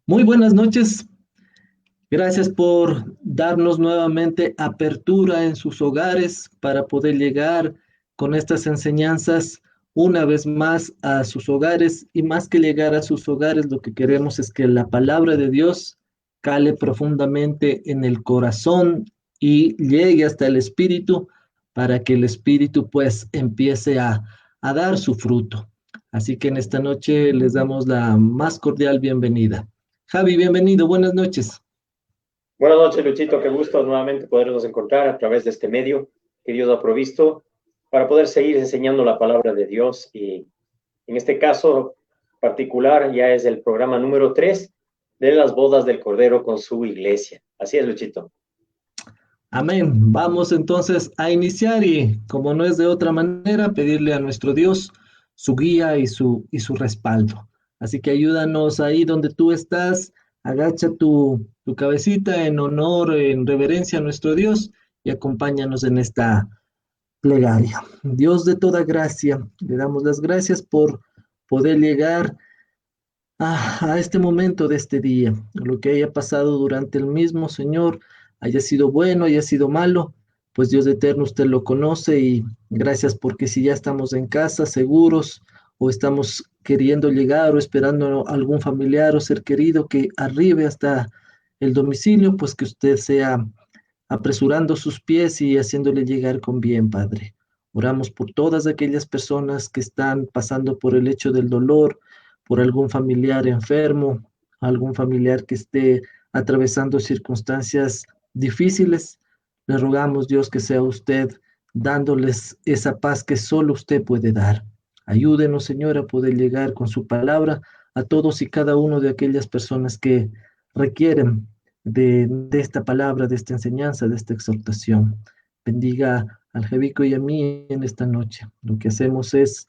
Muy buenas noches. Gracias por darnos nuevamente apertura en sus hogares para poder llegar con estas enseñanzas una vez más a sus hogares y más que llegar a sus hogares, lo que queremos es que la palabra de Dios cale profundamente en el corazón y llegue hasta el espíritu para que el espíritu pues empiece a dar su fruto. Así que en esta noche les damos la más cordial bienvenida. Javi, bienvenido, buenas noches. Buenas noches, Luchito. Qué gusto nuevamente podernos encontrar a través de este medio que Dios ha provisto para poder seguir enseñando la palabra de Dios. Y en este caso particular ya es el programa número 3 de las bodas del Cordero con su iglesia. Así es, Luchito. Amén. Vamos entonces a iniciar y, como no es de otra manera, pedirle a nuestro Dios su guía y su respaldo. Así que ayúdanos ahí donde tú estás, agacha tu cabecita en honor, en reverencia a nuestro Dios y acompáñanos en esta plegaria. Dios de toda gracia, le damos las gracias por poder llegar a este momento de este día, lo que haya pasado durante el mismo, Señor, haya sido bueno, haya sido malo, pues Dios eterno, usted lo conoce y gracias porque si ya estamos en casa seguros o estamos queriendo llegar o esperando a algún familiar o ser querido que arribe hasta el domicilio, pues que usted sea apresurando sus pies y haciéndole llegar con bien, Padre. Oramos por todas aquellas personas que están pasando por el hecho del dolor, por algún familiar enfermo, algún familiar que esté atravesando circunstancias difíciles. Le rogamos, Dios, que sea usted dándoles esa paz que solo usted puede dar. Ayúdenos, Señor, a poder llegar con su palabra a todos y cada uno de aquellas personas que requieren de esta palabra, de esta enseñanza, de esta exhortación. Bendiga al Javico y a mí en esta noche. Lo que hacemos es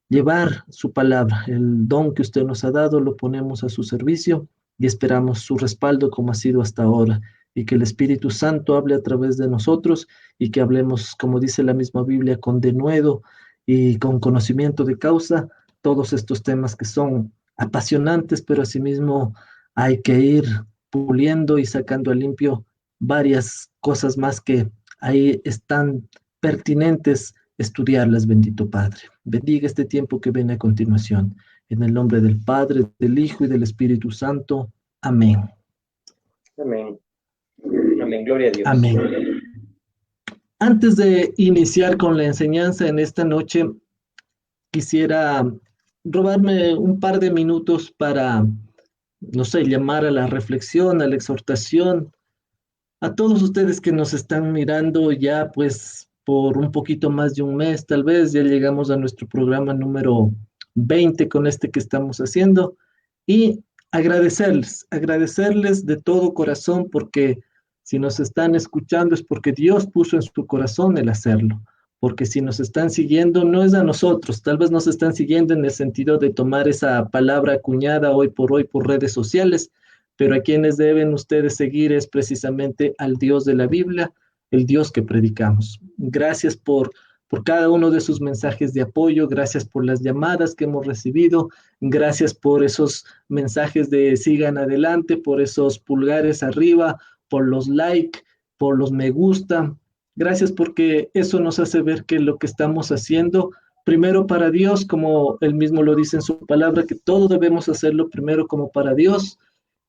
llevar su palabra, el don que usted nos ha dado, lo ponemos a su servicio y esperamos su respaldo como ha sido hasta ahora. Y que el Espíritu Santo hable a través de nosotros y que hablemos, como dice la misma Biblia, con denuedo y con conocimiento de causa, todos estos temas que son apasionantes, pero asimismo hay que ir puliendo y sacando a limpio varias cosas más que ahí están pertinentes estudiarlas, bendito Padre. Bendiga este tiempo que viene a continuación. En el nombre del Padre, del Hijo y del Espíritu Santo. Amén. Amén. Amén. Gloria a Dios. Amén. Antes de iniciar con la enseñanza en esta noche, quisiera robarme un par de minutos para, no sé, llamar a la reflexión, a la exhortación, a todos ustedes que nos están mirando ya pues por un poquito más de un mes, tal vez ya llegamos a nuestro programa número 20 con este que estamos haciendo y agradecerles de todo corazón porque si nos están escuchando es porque Dios puso en su corazón el hacerlo, porque si nos están siguiendo no es a nosotros, tal vez nos están siguiendo en el sentido de tomar esa palabra acuñada hoy por redes sociales, pero a quienes deben ustedes seguir es precisamente al Dios de la Biblia, el Dios que predicamos. Gracias por cada uno de sus mensajes de apoyo, gracias por las llamadas que hemos recibido, gracias por esos mensajes de sigan adelante, por esos pulgares arriba, por los like, por los me gusta. Gracias porque eso nos hace ver que lo que estamos haciendo, primero para Dios, como él mismo lo dice en su palabra, que todo debemos hacerlo primero como para Dios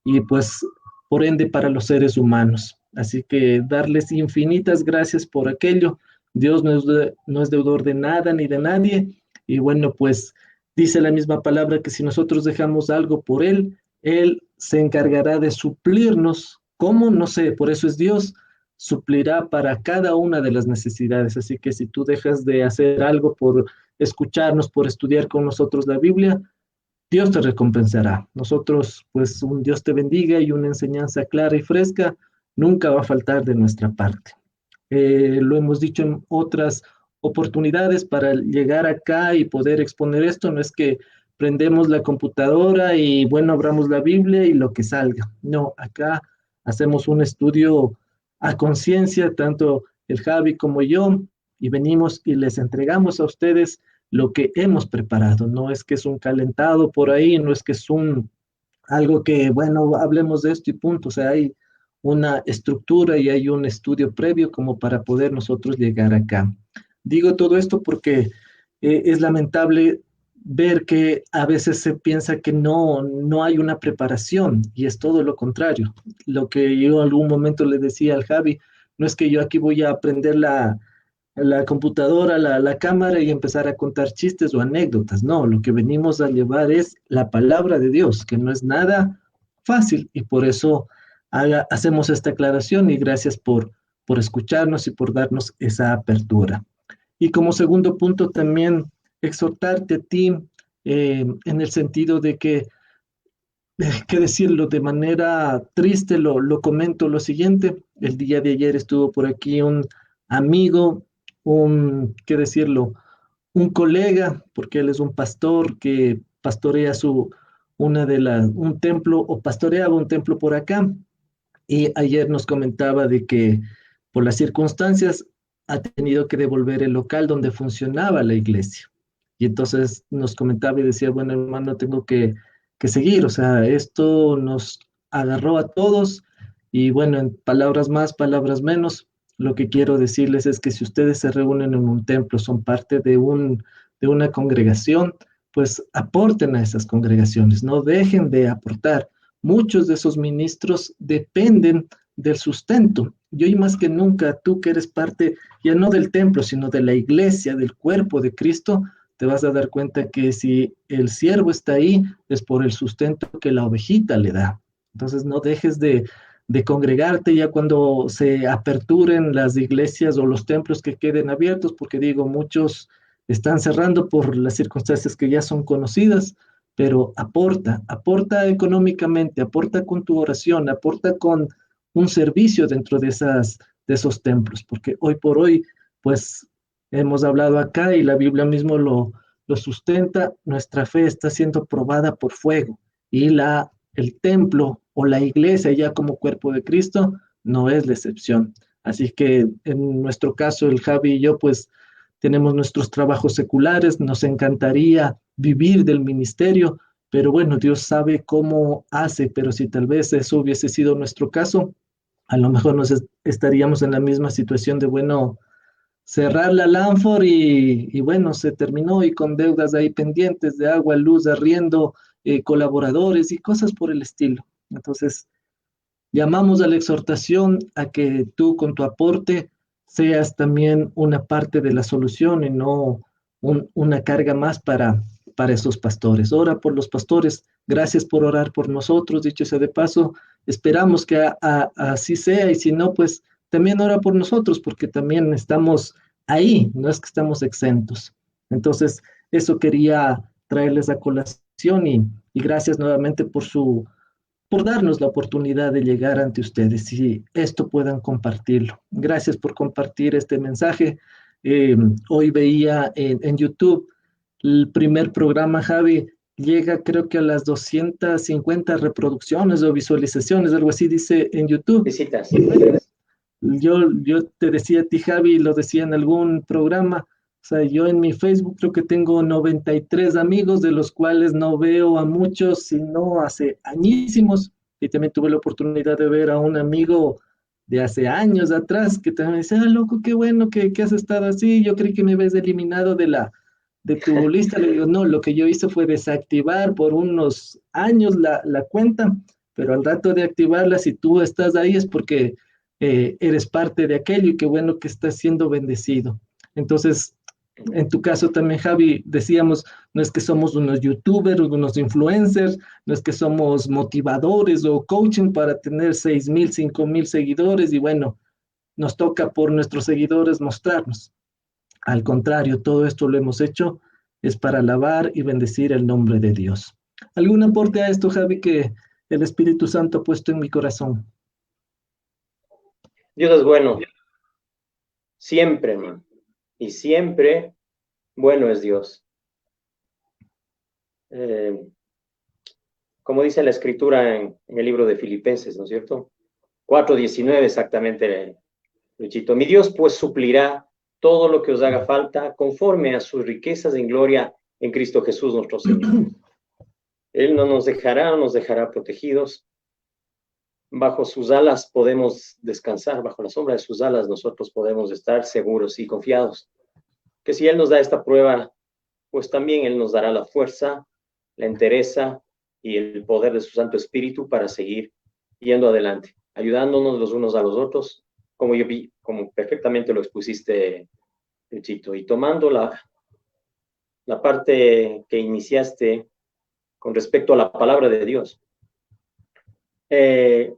y pues por ende para los seres humanos. Así que darles infinitas gracias por aquello. Dios no es deudor de nada ni de nadie. Y bueno, pues dice la misma palabra que si nosotros dejamos algo por Él se encargará de suplirnos. ¿Cómo? No sé, por eso es Dios, suplirá para cada una de las necesidades. Así que si tú dejas de hacer algo por escucharnos, por estudiar con nosotros la Biblia, Dios te recompensará. Nosotros, pues un Dios te bendiga y una enseñanza clara y fresca nunca va a faltar de nuestra parte. Lo hemos dicho en otras oportunidades para llegar acá y poder exponer esto, no es que prendemos la computadora y bueno, abramos la Biblia y lo que salga. No, acá hacemos un estudio a conciencia, tanto el Javi como yo, y venimos y les entregamos a ustedes lo que hemos preparado. No es que es un calentado por ahí, no es que es un algo que, bueno, hablemos de esto y punto. O sea, hay una estructura y hay un estudio previo como para poder nosotros llegar acá. Digo todo esto porque es lamentable ver que a veces se piensa que no hay una preparación y es todo lo contrario. Lo que yo en algún momento le decía al Javi, no es que yo aquí voy a aprender la computadora, la cámara y empezar a contar chistes o anécdotas. No, lo que venimos a llevar es la palabra de Dios, que no es nada fácil y por eso hacemos esta aclaración y gracias por escucharnos y por darnos esa apertura. Y como segundo punto también exhortarte a ti en el sentido de que decirlo de manera triste, lo comento lo siguiente, el día de ayer estuvo por aquí un amigo, qué decirlo, un colega, porque él es un pastor que pastorea un templo o pastoreaba un templo por acá. Y ayer nos comentaba de que por las circunstancias ha tenido que devolver el local donde funcionaba la iglesia. Y entonces nos comentaba y decía, bueno, hermano, tengo que seguir. O sea, esto nos agarró a todos. Y bueno, en palabras más, palabras menos, lo que quiero decirles es que si ustedes se reúnen en un templo, son parte de una congregación, pues aporten a esas congregaciones, no dejen de aportar. Muchos de esos ministros dependen del sustento. Y hoy más que nunca, tú que eres parte ya no del templo, sino de la iglesia, del cuerpo de Cristo, te vas a dar cuenta que si el siervo está ahí, es por el sustento que la ovejita le da. Entonces no dejes de congregarte ya cuando se aperturen las iglesias o los templos que queden abiertos, porque digo, muchos están cerrando por las circunstancias que ya son conocidas, pero aporta económicamente, aporta con tu oración, aporta con un servicio dentro de esos templos, porque hoy por hoy, pues hemos hablado acá y la Biblia mismo lo sustenta, nuestra fe está siendo probada por fuego y el templo o la iglesia ya como cuerpo de Cristo no es la excepción. Así que en nuestro caso, el Javi y yo, pues tenemos nuestros trabajos seculares, nos encantaría vivir del ministerio, pero bueno, Dios sabe cómo hace, pero si tal vez eso hubiese sido nuestro caso, a lo mejor estaríamos en la misma situación de, bueno, cerrar la Lanfor y bueno, se terminó y con deudas ahí pendientes de agua, luz, arriendo, colaboradores y cosas por el estilo. Entonces, llamamos a la exhortación a que tú con tu aporte seas también una parte de la solución y no una carga más para esos pastores. Ora por los pastores, gracias por orar por nosotros, dicho sea de paso, esperamos que así sea y si no, pues también ora por nosotros porque también estamos ahí, no es que estamos exentos. Entonces, eso quería traerles a colación y gracias nuevamente por darnos la oportunidad de llegar ante ustedes y esto puedan compartirlo. Gracias por compartir este mensaje. Hoy veía en YouTube el primer programa, Javi, llega creo que a las 250 reproducciones o visualizaciones, algo así dice en YouTube. Visitas. Yo te decía a ti, Javi, lo decía en algún programa, o sea, yo en mi Facebook creo que tengo 93 amigos, de los cuales no veo a muchos, sino hace añísimos, y también tuve la oportunidad de ver a un amigo de hace años atrás, que también me decía, ah, loco, qué bueno que has estado así, yo creí que me habías eliminado de tu lista. Le digo, no, lo que yo hice fue desactivar por unos años la cuenta, pero al rato de activarla, si tú estás ahí es porque eres parte de aquello y qué bueno que estás siendo bendecido. Entonces, en tu caso también, Javi, decíamos, no es que somos unos youtubers, unos influencers, no es que somos motivadores o coaching para tener 6,000, 5,000 seguidores y bueno, nos toca por nuestros seguidores mostrarnos. Al contrario, todo esto lo hemos hecho es para alabar y bendecir el nombre de Dios. ¿Algún aporte a esto, Javi, que el Espíritu Santo ha puesto en mi corazón? Dios es bueno, siempre, man. Y siempre bueno es Dios. Como dice la escritura en el libro de Filipenses, ¿no es cierto? 4:19 exactamente, Luchito. Mi Dios pues suplirá todo lo que os haga falta conforme a sus riquezas en gloria en Cristo Jesús nuestro Señor. Él no nos dejará protegidos. Bajo sus alas podemos descansar, bajo la sombra de sus alas nosotros podemos estar seguros y confiados. Que si Él nos da esta prueba, pues también Él nos dará la fuerza, la entereza y el poder de su Santo Espíritu para seguir yendo adelante, ayudándonos los unos a los otros, como yo vi, como perfectamente lo expusiste, Luchito, y tomando la parte que iniciaste con respecto a la palabra de Dios.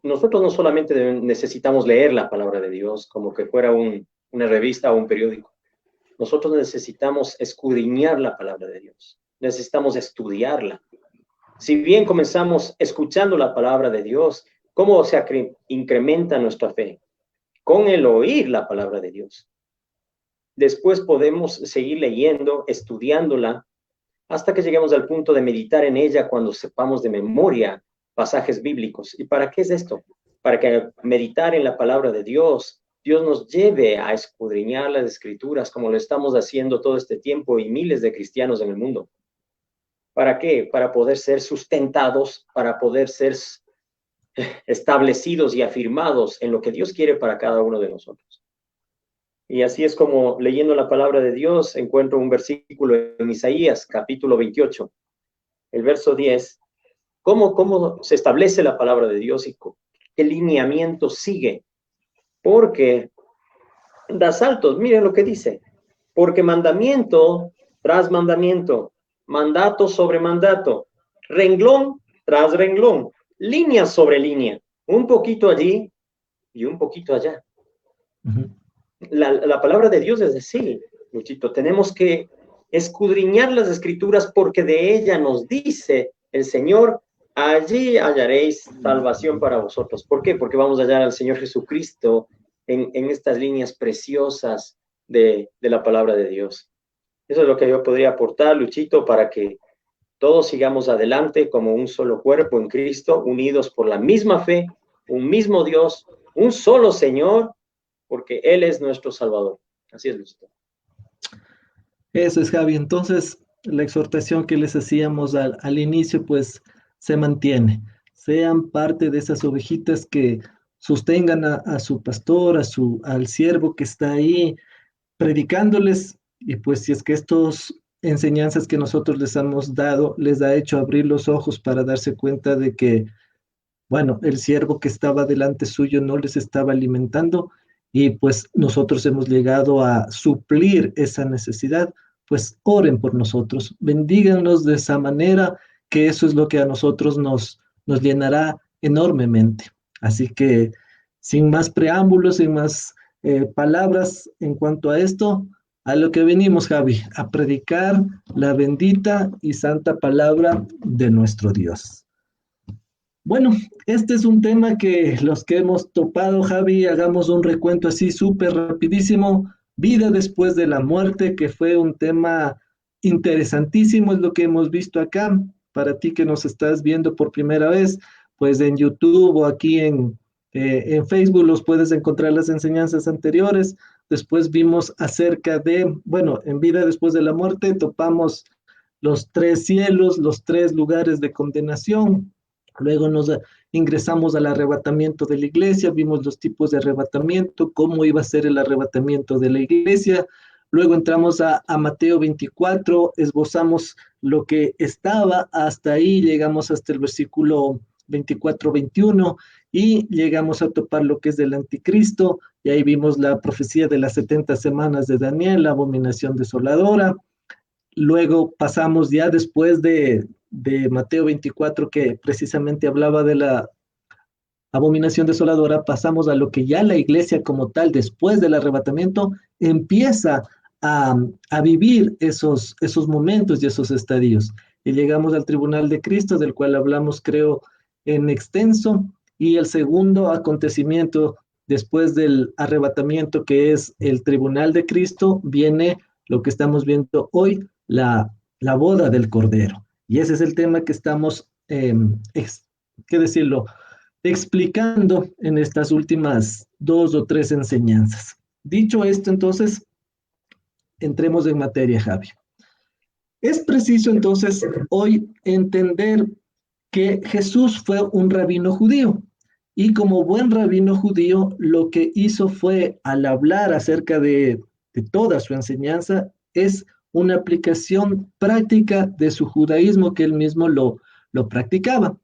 Nosotros no solamente necesitamos leer la palabra de Dios como que fuera una revista o un periódico. Nosotros necesitamos escudriñar la palabra de Dios. Necesitamos estudiarla. Si bien comenzamos escuchando la palabra de Dios, ¿cómo se incrementa nuestra fe? Con el oír la palabra de Dios. Después podemos seguir leyendo, estudiándola, hasta que lleguemos al punto de meditar en ella cuando sepamos de memoria pasajes bíblicos. ¿Y para qué es esto? Para que meditar en la palabra de Dios, Dios nos lleve a escudriñar las escrituras como lo estamos haciendo todo este tiempo y miles de cristianos en el mundo. ¿Para qué? Para poder ser sustentados, para poder ser establecidos y afirmados en lo que Dios quiere para cada uno de nosotros. Y así es como leyendo la palabra de Dios encuentro un versículo en Isaías, capítulo 28, el verso 10. ¿Cómo se establece la palabra de Dios y qué lineamiento sigue? Porque da saltos, miren lo que dice. Porque mandamiento tras mandamiento, mandato sobre mandato, renglón tras renglón, línea sobre línea, un poquito allí y un poquito allá. Uh-huh. La palabra de Dios es así, Luchito. Tenemos que escudriñar las escrituras porque de ella nos dice el Señor, allí hallaréis salvación para vosotros. ¿Por qué? Porque vamos a hallar al Señor Jesucristo en estas líneas preciosas de la palabra de Dios. Eso es lo que yo podría aportar, Luchito, para que todos sigamos adelante como un solo cuerpo en Cristo, unidos por la misma fe, un mismo Dios, un solo Señor, porque Él es nuestro Salvador. Así es, Luchito. Eso es, Javi. Entonces, la exhortación que les hacíamos al inicio, pues, se mantiene. Sean parte de esas ovejitas que sostengan a su pastor, al siervo que está ahí predicándoles, y pues si es que estas enseñanzas que nosotros les hemos dado les ha hecho abrir los ojos para darse cuenta de que, bueno, el siervo que estaba delante suyo no les estaba alimentando, y pues nosotros hemos llegado a suplir esa necesidad, pues oren por nosotros, bendíganos de esa manera, que eso es lo que a nosotros nos llenará enormemente. Así que sin más preámbulos, sin más palabras en cuanto a esto, a lo que venimos, Javi, a predicar la bendita y santa palabra de nuestro Dios. Bueno, este es un tema que los que hemos topado, Javi, hagamos un recuento así súper rapidísimo. Vida después de la muerte, que fue un tema interesantísimo, es lo que hemos visto acá. Para ti que nos estás viendo por primera vez, pues en YouTube o aquí en Facebook los puedes encontrar las enseñanzas anteriores. Después vimos acerca de, bueno, en vida después de la muerte topamos los 3 cielos, los 3 lugares de condenación. Luego nos ingresamos al arrebatamiento de la iglesia, vimos los tipos de arrebatamiento, cómo iba a ser el arrebatamiento de la iglesia. Luego entramos a Mateo 24, esbozamos lo que estaba, hasta ahí llegamos hasta el versículo 24-21 y llegamos a topar lo que es del anticristo, y ahí vimos la profecía de las 70 semanas de Daniel, la abominación desoladora. Luego pasamos ya después de Mateo 24, que precisamente hablaba de la abominación desoladora, pasamos a lo que ya la iglesia como tal, después del arrebatamiento, empieza a vivir esos momentos y esos estadios. Y llegamos al tribunal de Cristo, del cual hablamos, creo, en extenso, y el segundo acontecimiento después del arrebatamiento, que es el tribunal de Cristo, viene lo que estamos viendo hoy, la boda del Cordero. Y ese es el tema que estamos, ¿qué decirlo?, explicando en estas últimas 2 o 3 enseñanzas. Dicho esto, entonces, entremos en materia, Javi. Es preciso, entonces, hoy entender que Jesús fue un rabino judío. Y como buen rabino judío, lo que hizo fue, al hablar acerca de toda su enseñanza, es una aplicación práctica de su judaísmo que él mismo lo practicaba.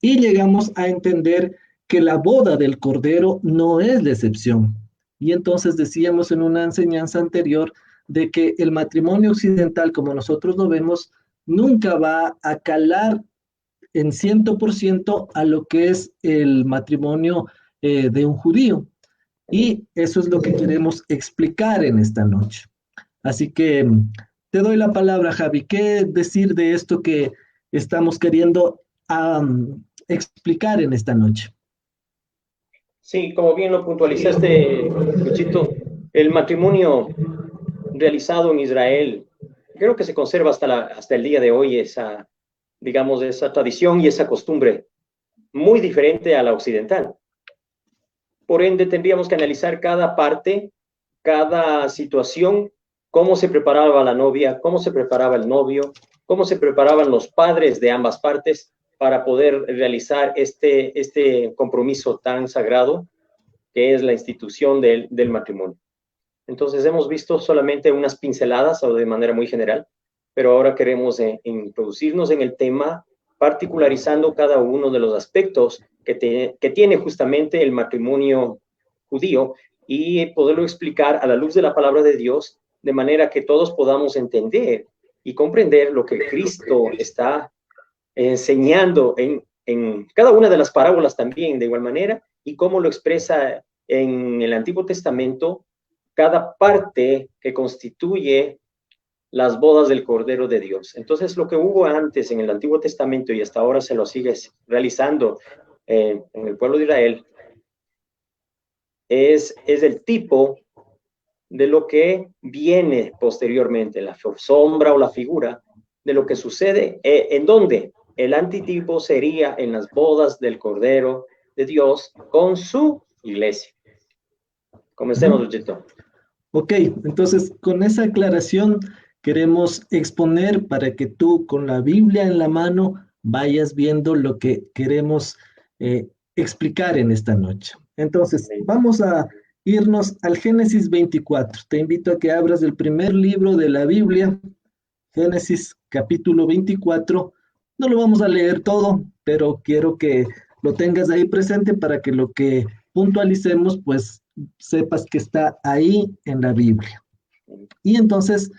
Y llegamos a entender que la boda del Cordero no es la excepción. Y entonces decíamos en una enseñanza anterior de que el matrimonio occidental, como nosotros lo vemos, nunca va a calar en 100% a lo que es el matrimonio de un judío. Y eso es lo que queremos explicar en esta noche. Así que te doy la palabra, Javi. ¿Qué decir de esto que estamos queriendo explicar en esta noche? Sí, como bien lo puntualizaste, Luchito, el matrimonio realizado en Israel, creo que se conserva hasta el día de hoy esa, digamos, esa tradición y esa costumbre muy diferente a la occidental. Por ende, tendríamos que analizar cada parte, cada situación, cómo se preparaba la novia, cómo se preparaba el novio, cómo se preparaban los padres de ambas partes para poder realizar este compromiso tan sagrado que es la institución del matrimonio. Entonces, hemos visto solamente unas pinceladas o de manera muy general, pero ahora queremos introducirnos en el tema, particularizando cada uno de los aspectos que tiene justamente el matrimonio judío y poderlo explicar a la luz de la palabra de Dios, de manera que todos podamos entender y comprender lo que Cristo está enseñando en cada una de las parábolas también, de igual manera, y cómo lo expresa en el Antiguo Testamento cada parte que constituye las bodas del Cordero de Dios. Entonces, lo que hubo antes en el Antiguo Testamento y hasta ahora se lo sigue realizando en el pueblo de Israel, es el tipo de lo que viene posteriormente, la sombra o la figura de lo que sucede, en donde el antitipo sería en las bodas del Cordero de Dios con su iglesia. Comencemos, Luchito. Ok, entonces con esa aclaración queremos exponer para que tú con la Biblia en la mano vayas viendo lo que queremos explicar en esta noche. Entonces, vamos a irnos al Génesis 24. Te invito a que abras el primer libro de la Biblia, Génesis capítulo 24. No lo vamos a leer todo, pero quiero que lo tengas ahí presente para que lo que puntualicemos, pues sepas que está ahí en la Biblia. Y entonces,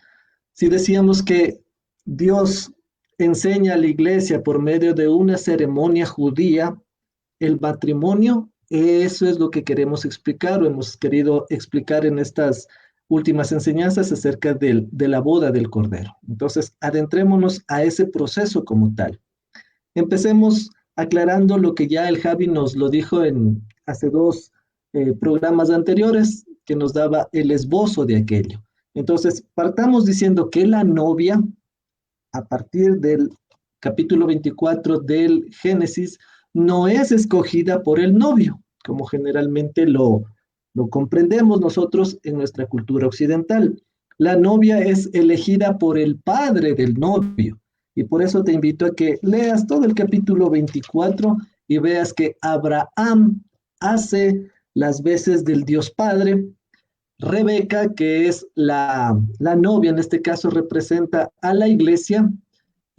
si decíamos que Dios enseña a la iglesia por medio de una ceremonia judía, el matrimonio, eso es lo que queremos explicar o hemos querido explicar en estas últimas enseñanzas acerca de la boda del Cordero. Entonces, adentrémonos a ese proceso como tal. Empecemos aclarando lo que ya el Javi nos lo dijo hace dos programas anteriores, que nos daba el esbozo de aquello. Entonces, partamos diciendo que la novia, a partir del capítulo 24 del Génesis, no es escogida por el novio, como generalmente lo comprendemos nosotros en nuestra cultura occidental. La novia es elegida por el padre del novio. Y por eso te invito a que leas todo el capítulo 24 y veas que Abraham hace las veces del Dios Padre. Rebeca, que es la novia, en este caso representa a la iglesia.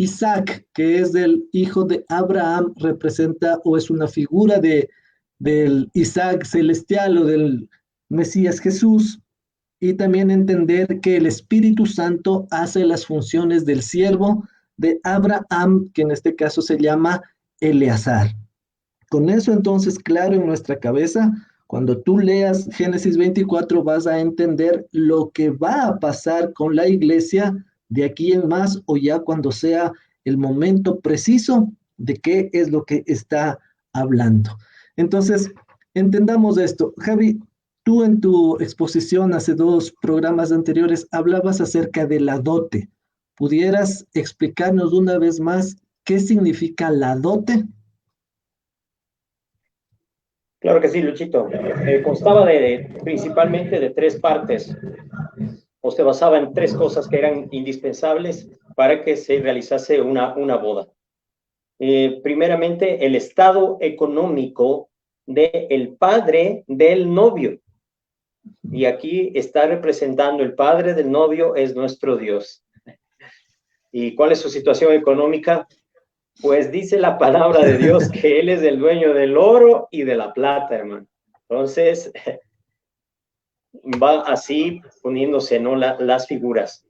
Isaac, que es del hijo de Abraham, representa o es una figura del Isaac celestial o del Mesías Jesús. Y también entender que el Espíritu Santo hace las funciones del siervo de Abraham, que en este caso se llama Eleazar. Con eso entonces claro en nuestra cabeza, cuando tú leas Génesis 24 vas a entender lo que va a pasar con la iglesia de aquí en más o ya cuando sea el momento preciso de qué es lo que está hablando. Entonces, entendamos esto. Javi, tú en tu exposición hace dos programas anteriores hablabas acerca de la dote. ¿Pudieras explicarnos una vez más qué significa la dote? Claro que sí, Luchito. Constaba principalmente de tres partes, o se basaba en tres cosas que eran indispensables para que se realizase una boda. primeramente el estado económico del padre del novio. Y aquí está representando el padre del novio es nuestro Dios. ¿Y cuál es su situación económica? Pues dice la palabra de Dios que Él es el dueño del oro y de la plata, hermano. Entonces, va así poniéndose, ¿no? Las figuras.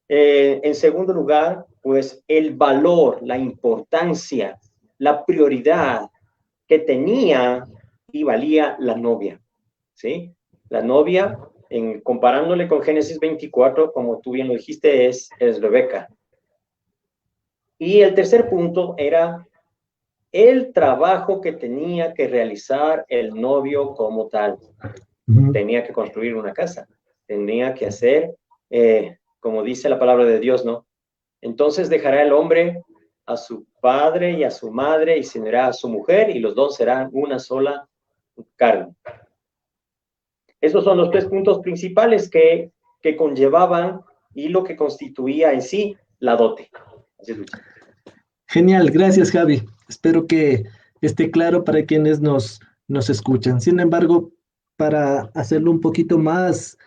En segundo lugar, pues el valor, la importancia, la prioridad que tenía y valía la novia, ¿sí? La novia, comparándole con Génesis 24, como tú bien lo dijiste, es Rebeca. Y el tercer punto era el trabajo que tenía que realizar el novio como tal. Tenía que construir una casa, tenía que hacer, como dice la palabra de Dios, ¿no? Entonces dejará el hombre a su padre y a su madre y se unirá a su mujer y los dos serán una sola carne. Esos son los tres puntos principales que conllevaban y lo que constituía en sí la dote. Así es. Genial, gracias Javi. Espero que esté claro para quienes nos escuchan. Sin embargo, para hacerlo un poquito más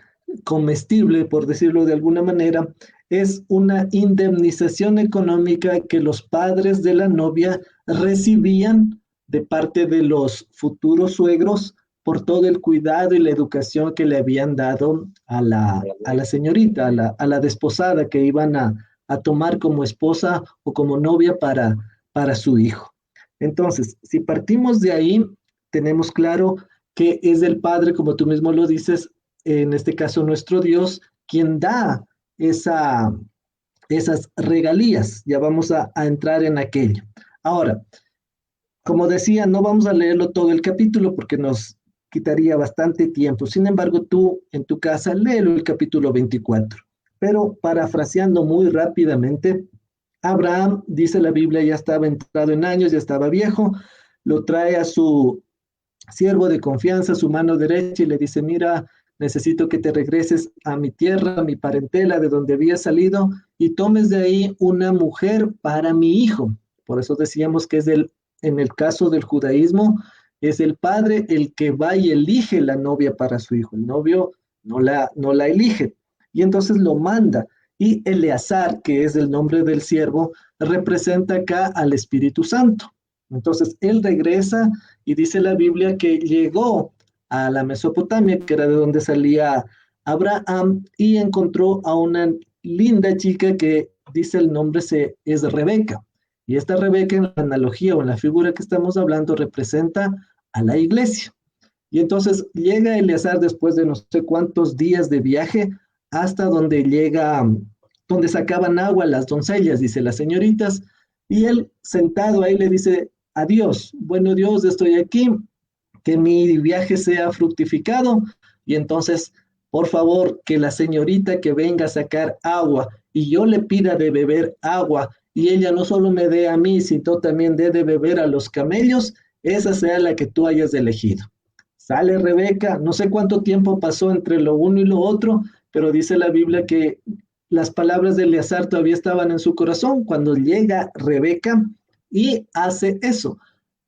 comestible, por decirlo de alguna manera, es una indemnización económica que los padres de la novia recibían de parte de los futuros suegros por todo el cuidado y la educación que le habían dado a la señorita, a la desposada que iban a tomar como esposa o como novia para su hijo. Entonces, si partimos de ahí, tenemos claro que es el Padre, como tú mismo lo dices, en este caso nuestro Dios, quien da esas regalías. Ya vamos a entrar en aquello. Ahora, como decía, no vamos a leerlo todo el capítulo porque nos quitaría bastante tiempo. Sin embargo, tú en tu casa léelo el capítulo 24. Pero parafraseando muy rápidamente, Abraham, dice la Biblia, ya estaba entrado en años, ya estaba viejo, lo trae a su siervo de confianza, su mano derecha, y le dice, mira, necesito que te regreses a mi tierra, a mi parentela, de donde había salido, y tomes de ahí una mujer para mi hijo. Por eso decíamos que en el caso del judaísmo, es el padre el que va y elige la novia para su hijo. El novio no la elige. Y entonces lo manda. Y Eleazar, que es el nombre del siervo, representa acá al Espíritu Santo. Entonces él regresa y dice la Biblia que llegó a la Mesopotamia, que era de donde salía Abraham, y encontró a una linda chica que dice el nombre es Rebeca. Y esta Rebeca en la analogía o en la figura que estamos hablando representa a la iglesia. Y entonces llega Eleazar después de no sé cuántos días de viaje hasta donde llega, donde sacaban agua las doncellas, dice las señoritas, y él sentado ahí le dice, adiós, bueno Dios, estoy aquí, que mi viaje sea fructificado, y entonces, por favor, que la señorita que venga a sacar agua y yo le pida de beber agua, y ella no solo me dé a mí, sino también dé de beber a los camellos, esa sea la que tú hayas elegido. Sale Rebeca, no sé cuánto tiempo pasó entre lo uno y lo otro, pero dice la Biblia que las palabras de Eleazar todavía estaban en su corazón cuando llega Rebeca y hace eso.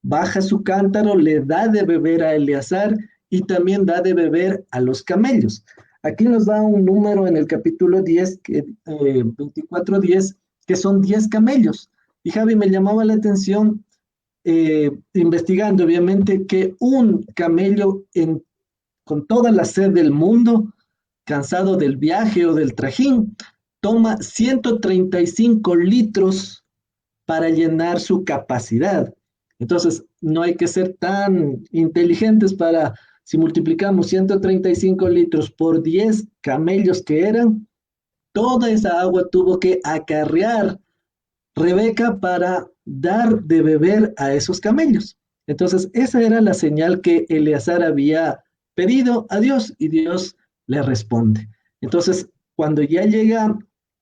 Baja su cántaro, le da de beber a Eleazar y también da de beber a los camellos. Aquí nos da un número en el capítulo 10, 24:10, que son 10 camellos. Y Javi, me llamaba la atención, investigando obviamente, que un camello con toda la sed del mundo, cansado del viaje o del trajín, toma 135 litros para llenar su capacidad. Entonces, no hay que ser tan inteligentes para, si multiplicamos 135 litros por 10 camellos que eran, toda esa agua tuvo que acarrear Rebeca para dar de beber a esos camellos. Entonces, esa era la señal que Eleazar había pedido a Dios y Dios le responde. Entonces, cuando ya llega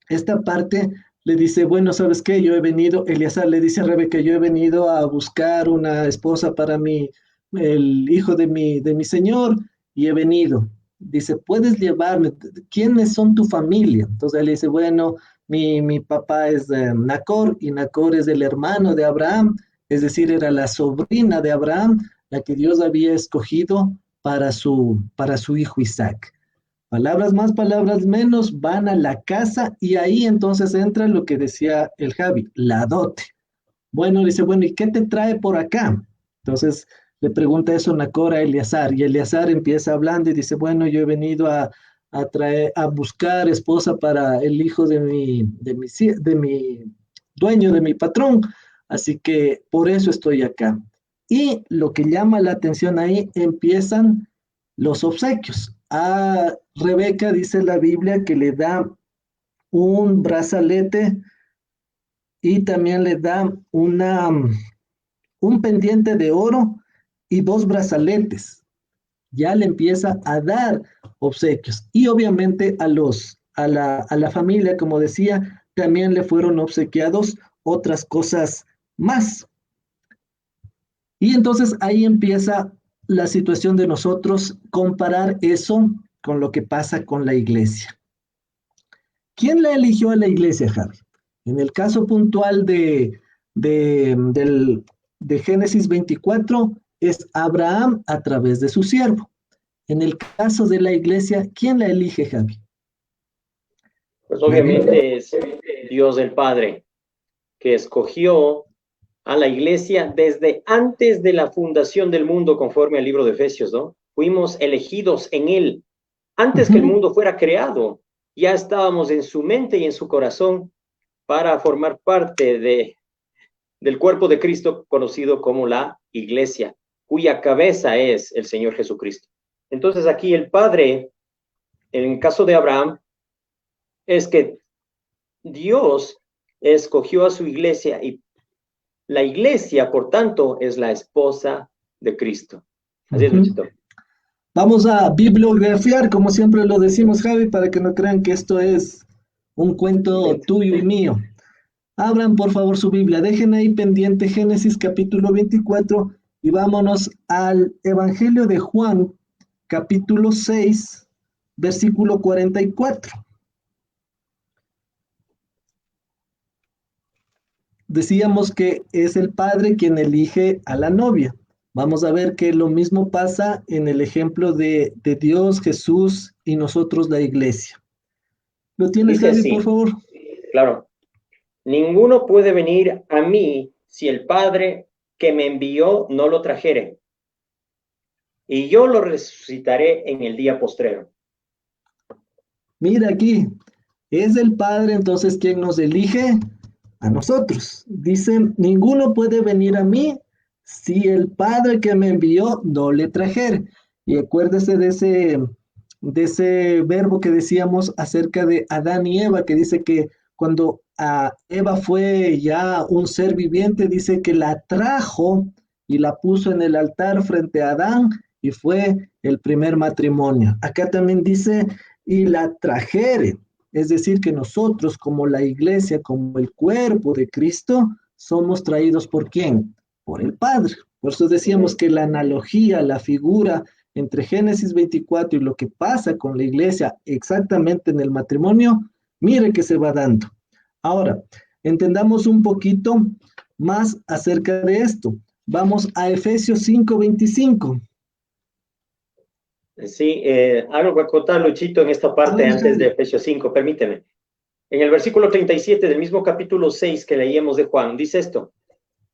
esta parte, le dice, bueno, ¿sabes qué? Yo he venido, Eleazar le dice a Rebeca, yo he venido a buscar una esposa para el hijo de mi señor, y he venido. Dice, ¿puedes llevarme? ¿Quiénes son tu familia? Entonces él dice, bueno, mi papá es Nacor, y Nacor es el hermano de Abraham, es decir, era la sobrina de Abraham, la que Dios había escogido para su hijo Isaac. Palabras más, palabras menos, van a la casa y ahí entonces entra lo que decía el Javi, la dote. Bueno, dice, bueno, ¿y qué te trae por acá? Entonces le pregunta eso Nacor a Eleazar y Eleazar empieza hablando y dice, bueno, yo he venido a buscar esposa para el hijo de mi dueño, de mi patrón, así que por eso estoy acá. Y lo que llama la atención ahí empiezan los obsequios. A Rebeca dice la Biblia que le da un brazalete y también le da un pendiente de oro y dos brazaletes. Ya le empieza a dar obsequios. Y obviamente a la familia, como decía, también le fueron obsequiados otras cosas más. Y entonces ahí empieza la situación de nosotros comparar eso con lo que pasa con la iglesia. ¿Quién la eligió a la iglesia, Javi? En el caso puntual de Génesis 24, es Abraham a través de su siervo. En el caso de la iglesia, ¿quién la elige, Javi? Pues obviamente es Dios el Padre, que escogió a la iglesia desde antes de la fundación del mundo, conforme al libro de Efesios, ¿no? Fuimos elegidos en Él. Antes que el mundo fuera creado, ya estábamos en su mente y en su corazón para formar parte del cuerpo de Cristo, conocido como la iglesia, cuya cabeza es el Señor Jesucristo. Entonces aquí el Padre, en el caso de Abraham, es que Dios escogió a su iglesia y la iglesia, por tanto, es la esposa de Cristo. Así es, Luchito. Vamos a bibliografiar, como siempre lo decimos, Javi, para que no crean que esto es un cuento tuyo y mío. Abran, por favor, su Biblia. Dejen ahí pendiente Génesis capítulo 24 y vámonos al Evangelio de Juan, capítulo 6, versículo 44. Decíamos que es el padre quien elige a la novia. Vamos a ver que lo mismo pasa en el ejemplo de Dios, Jesús y nosotros, la iglesia. ¿Lo tienes, Dice Javi, así, por favor? claro. Ninguno puede venir a mí si el Padre que me envió no lo trajere. Y yo lo resucitaré en el día postrero. Mira aquí, es el Padre entonces quien nos elige a nosotros. Dice, ninguno puede venir a mí si el Padre que me envió no le trajere. Y acuérdese de ese verbo que decíamos acerca de Adán y Eva, que dice que cuando a Eva fue ya un ser viviente, dice que la trajo y la puso en el altar frente a Adán y fue el primer matrimonio. Acá también dice, y la trajere. Es decir, que nosotros como la iglesia, como el cuerpo de Cristo, somos traídos por ¿quién? Por el Padre. Por eso decíamos que la analogía, la figura entre Génesis 24 y lo que pasa con la iglesia exactamente en el matrimonio, mire que se va dando. Ahora, entendamos un poquito más acerca de esto. Vamos a Efesios 5:25. Sí, algo que acotar, Luchito, en esta parte antes de Efesios 5, permíteme. En el versículo 37 del mismo capítulo 6 que leíamos de Juan, dice esto: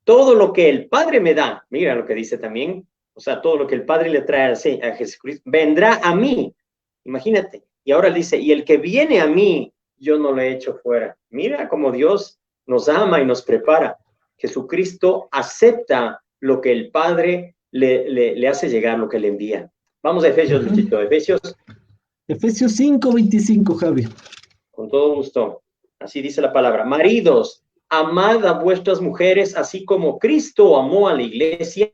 todo lo que el Padre me da, mira lo que dice también, o sea, todo lo que el Padre le trae a Jesucristo, vendrá a mí. Imagínate. Y ahora dice, y el que viene a mí, yo no lo he hecho fuera. Mira cómo Dios nos ama y nos prepara. Jesucristo acepta lo que el Padre le hace llegar, lo que le envía. Vamos a Efesios, Luchito, Efesios. Efesios 5:25, Javi. Con todo gusto. Así dice la palabra. Maridos, amad a vuestras mujeres, así como Cristo amó a la iglesia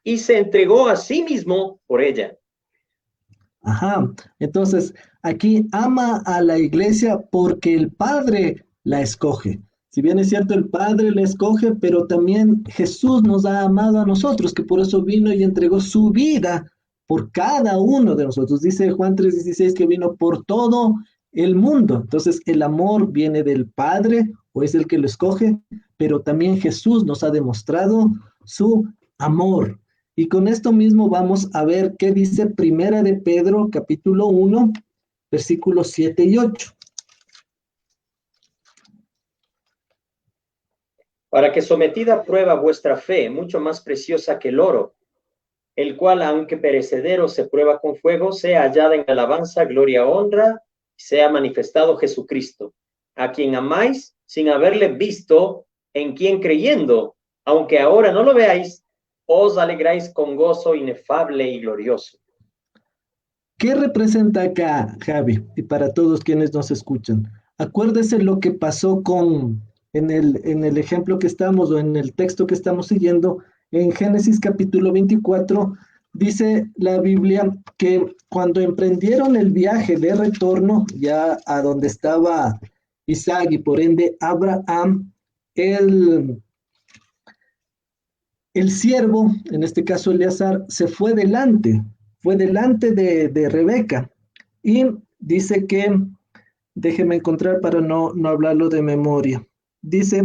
y se entregó a sí mismo por ella. Ajá, entonces aquí ama a la iglesia porque el Padre la escoge. Si bien es cierto, el Padre la escoge, pero también Jesús nos ha amado a nosotros, que por eso vino y entregó su vida por cada uno de nosotros. Dice Juan 3:16 que vino por todo el mundo. Entonces, el amor viene del Padre o es el que lo escoge, pero también Jesús nos ha demostrado su amor. Y con esto mismo vamos a ver qué dice Primera de Pedro, capítulo 1, versículos 7 y 8. Para que sometida a prueba vuestra fe, mucho más preciosa que el oro, el cual, aunque perecedero, se prueba con fuego, sea hallada en alabanza, gloria, honra, sea manifestado Jesucristo, a quien amáis sin haberle visto, en quien creyendo, aunque ahora no lo veáis, os alegráis con gozo inefable y glorioso. ¿Qué representa acá, Javi? Y para todos quienes nos escuchan. Acuérdese lo que pasó en el ejemplo que estamos o en el texto que estamos siguiendo, en Génesis capítulo 24, dice la Biblia que cuando emprendieron el viaje de retorno ya a donde estaba Isaac y por ende Abraham, el, el siervo, en este caso Eleazar, se fue delante de Rebeca y dice que, déjeme encontrar para no hablarlo de memoria, dice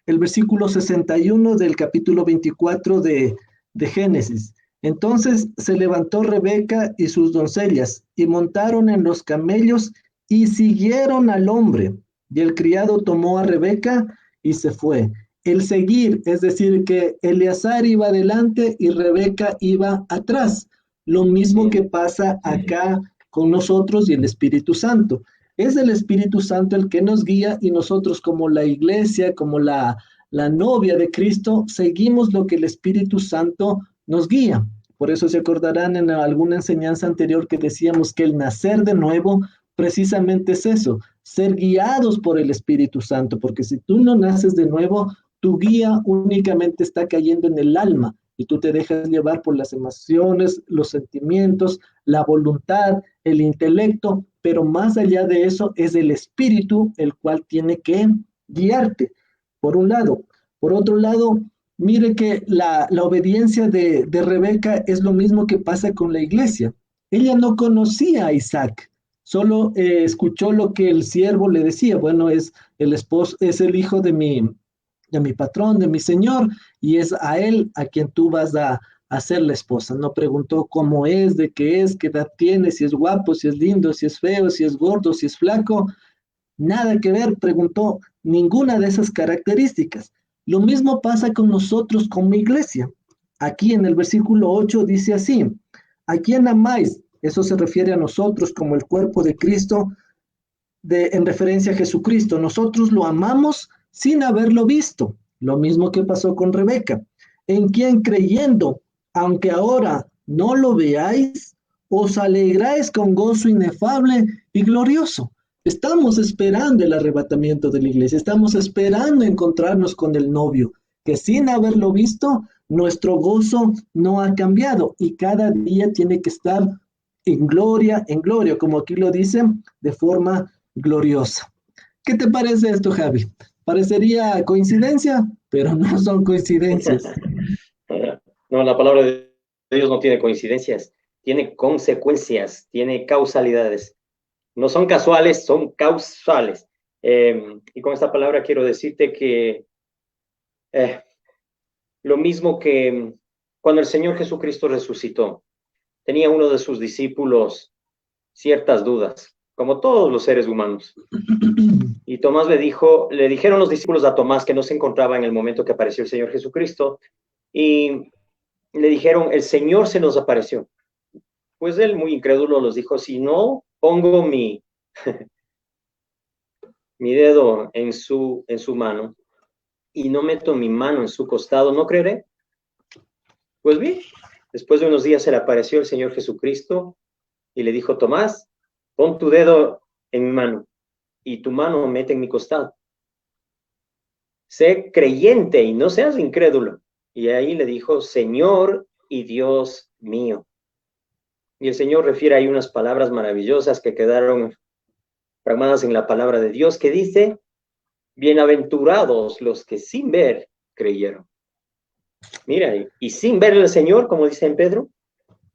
el versículo 61 del capítulo 24 de Génesis. Entonces se levantó Rebeca y sus doncellas y montaron en los camellos y siguieron al hombre. Y el criado tomó a Rebeca y se fue. El seguir, es decir, que Eleazar iba adelante y Rebeca iba atrás. Lo mismo que pasa acá con nosotros y el Espíritu Santo. Es el Espíritu Santo el que nos guía y nosotros como la iglesia, como la novia de Cristo, seguimos lo que el Espíritu Santo nos guía. Por eso se acordarán en alguna enseñanza anterior que decíamos que el nacer de nuevo precisamente es eso, ser guiados por el Espíritu Santo, porque si tú no naces de nuevo, tu guía únicamente está cayendo en el alma y tú te dejas llevar por las emociones, los sentimientos, la voluntad, el intelecto, pero más allá de eso es el espíritu el cual tiene que guiarte, por un lado. Por otro lado, mire que la obediencia de Rebeca es lo mismo que pasa con la iglesia. Ella no conocía a Isaac, solo escuchó lo que el siervo le decía. Bueno, es el esposo, es el hijo de mi patrón, de mi señor, y es a él a quien tú vas a ser la esposa. No preguntó cómo es, de qué es, qué edad tiene, si es guapo, si es lindo, si es feo, si es gordo, si es flaco. Nada que ver, preguntó ninguna de esas características. Lo mismo pasa con nosotros como iglesia. Aquí en el versículo 8 dice así, ¿a quién amáis? Eso se refiere a nosotros como el cuerpo de Cristo, en referencia a Jesucristo. Nosotros lo amamos sin haberlo visto. Lo mismo que pasó con Rebeca. En quien creyendo, aunque ahora no lo veáis, os alegráis con gozo inefable y glorioso. Estamos esperando el arrebatamiento de la iglesia, estamos esperando encontrarnos con el novio, que sin haberlo visto, nuestro gozo no ha cambiado y cada día tiene que estar en gloria, como aquí lo dicen, de forma gloriosa. ¿Qué te parece esto, Javi? Parecería coincidencia, pero no son coincidencias. No, la palabra de Dios no tiene coincidencias, tiene consecuencias, tiene causalidades. No son casuales, son causales. Y con esta palabra quiero decirte que lo mismo que cuando el Señor Jesucristo resucitó, tenía uno de sus discípulos ciertas dudas, como todos los seres humanos. Y Tomás le dijeron los discípulos a Tomás que no se encontraba en el momento que apareció el Señor Jesucristo, y le dijeron, el Señor se nos apareció. Pues él, muy incrédulo, los dijo, si no pongo mi dedo en su mano y no meto mi mano en su costado, ¿no creeré? Pues bien, después de unos días se le apareció el Señor Jesucristo y le dijo, Tomás, pon tu dedo en mi mano y tu mano mete en mi costado. Sé creyente y no seas incrédulo. Y ahí le dijo, Señor y Dios mío. Y el Señor refiere ahí unas palabras maravillosas que quedaron plasmadas en la palabra de Dios, que dice, bienaventurados los que sin ver creyeron. Mira, y sin ver al Señor, como dice en Pedro,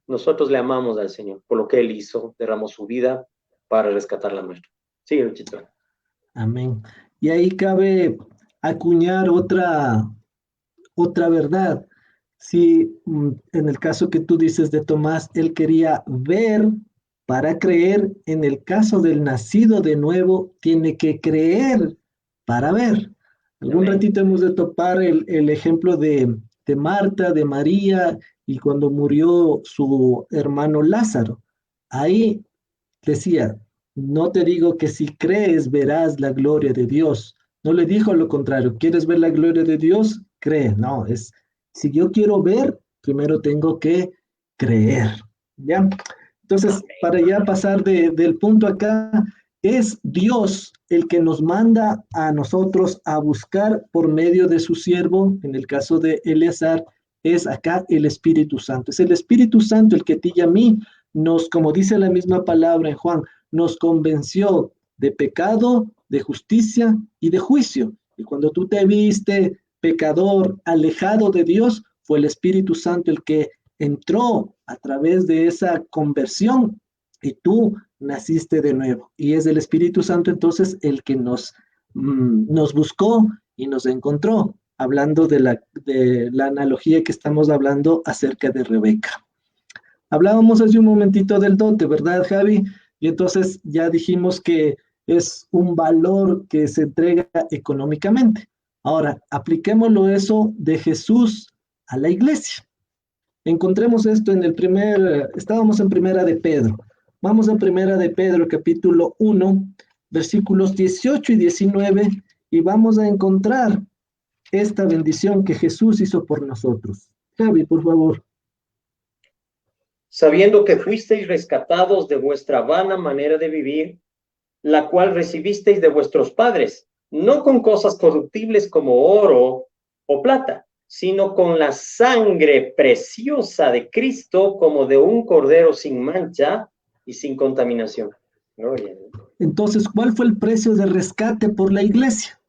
nosotros le amamos al Señor por lo que Él hizo, derramó su vida para rescatar la nuestra. Sí, Luchito. Amén. Y ahí cabe acuñar otra verdad. Si en el caso que tú dices de Tomás, él quería ver para creer, en el caso del nacido de nuevo, tiene que creer para ver. Algún Amén. ratito hemos de topar el ejemplo de Marta, de María, y cuando murió su hermano Lázaro. Ahí decía, no te digo que si crees verás la gloria de Dios. No le dijo lo contrario, ¿quieres ver la gloria de Dios? Cree. No, es, si yo quiero ver, primero tengo que creer. ¿Ya? Entonces, para ya pasar del punto acá, es Dios el que nos manda a nosotros a buscar por medio de su siervo, en el caso de Eleazar, es acá el Espíritu Santo. Es el Espíritu Santo el que a ti y a mí nos, como dice la misma palabra en Juan, nos convenció de pecado, de justicia y de juicio. Y cuando tú te viste pecador, alejado de Dios, fue el Espíritu Santo el que entró a través de esa conversión y tú naciste de nuevo. Y es el Espíritu Santo entonces el que nos buscó y nos encontró, hablando de la analogía que estamos hablando acerca de Rebeca. Hablábamos hace un momentito del dote, ¿verdad, Javi? Y entonces ya dijimos que es un valor que se entrega económicamente. Ahora, apliquémoslo eso de Jesús a la iglesia. Encontremos esto en estábamos en Primera de Pedro. Vamos a Primera de Pedro, capítulo 1, versículos 18 y 19, y vamos a encontrar esta bendición que Jesús hizo por nosotros. Javi, por favor. Sabiendo que fuisteis rescatados de vuestra vana manera de vivir, la cual recibisteis de vuestros padres, no con cosas corruptibles como oro o plata, sino con la sangre preciosa de Cristo, como de un cordero sin mancha y sin contaminación. Gloria. Entonces, ¿cuál fue el precio de rescate por la iglesia?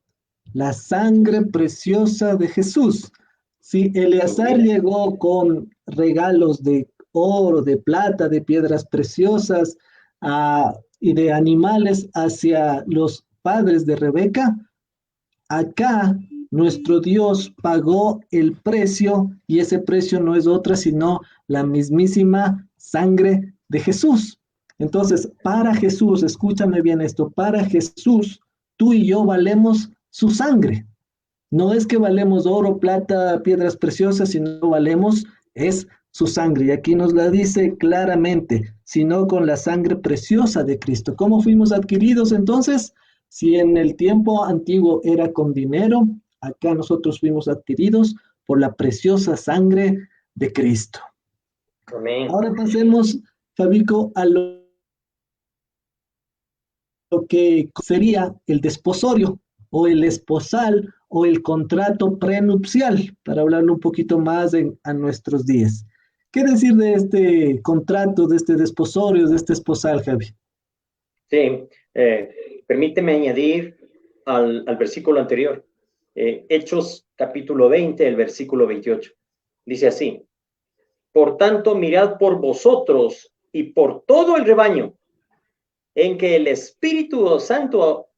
La sangre preciosa de Jesús. Si Su Eleazar vida. llegó con regalos de oro, de plata, de piedras preciosas y de animales hacia los padres de Rebeca, acá nuestro Dios pagó el precio y ese precio no es otra sino la mismísima sangre de Jesús. Entonces, para Jesús, escúchame bien esto, para Jesús, tú y yo valemos su sangre. No es que valemos oro, plata, piedras preciosas, sino valemos es su sangre. Y aquí nos la dice claramente, sino con la sangre preciosa de Cristo. ¿Cómo fuimos adquiridos entonces? Si en el tiempo antiguo era con dinero, acá nosotros fuimos adquiridos por la preciosa sangre de Cristo. Amén. Ahora pasemos, Fabico, a lo que sería el desposorio o el esposal o el contrato prenupcial, para hablarlo un poquito más a nuestros días. ¿Qué decir de este contrato, de este desposorio, de este esposal, Javi? Sí, permíteme añadir al versículo anterior, Hechos capítulo 20, el versículo 28. Dice así, por tanto, mirad por vosotros y por todo el rebaño en que el Espíritu Santo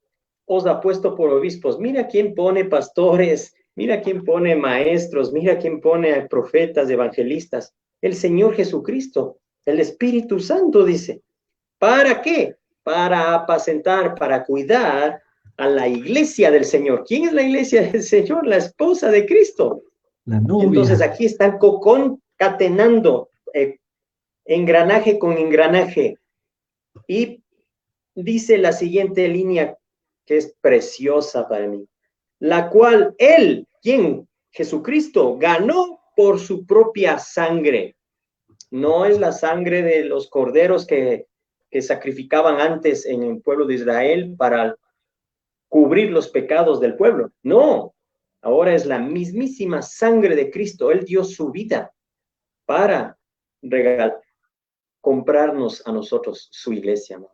os ha puesto por obispos. Mira quién pone pastores, mira quién pone maestros, mira quién pone profetas, evangelistas. El Señor Jesucristo, el Espíritu Santo dice. ¿Para qué? Para apacentar, para cuidar a la iglesia del Señor. ¿Quién es la iglesia del Señor? La esposa de Cristo. La novia. Entonces aquí están concatenando engranaje con engranaje. Y dice la siguiente línea que es preciosa para mí, la cual él, ¿quién? Jesucristo, ganó por su propia sangre. No es la sangre de los corderos que sacrificaban antes en el pueblo de Israel para cubrir los pecados del pueblo. No, ahora es la mismísima sangre de Cristo. Él dio su vida para comprarnos a nosotros su iglesia. ¿No?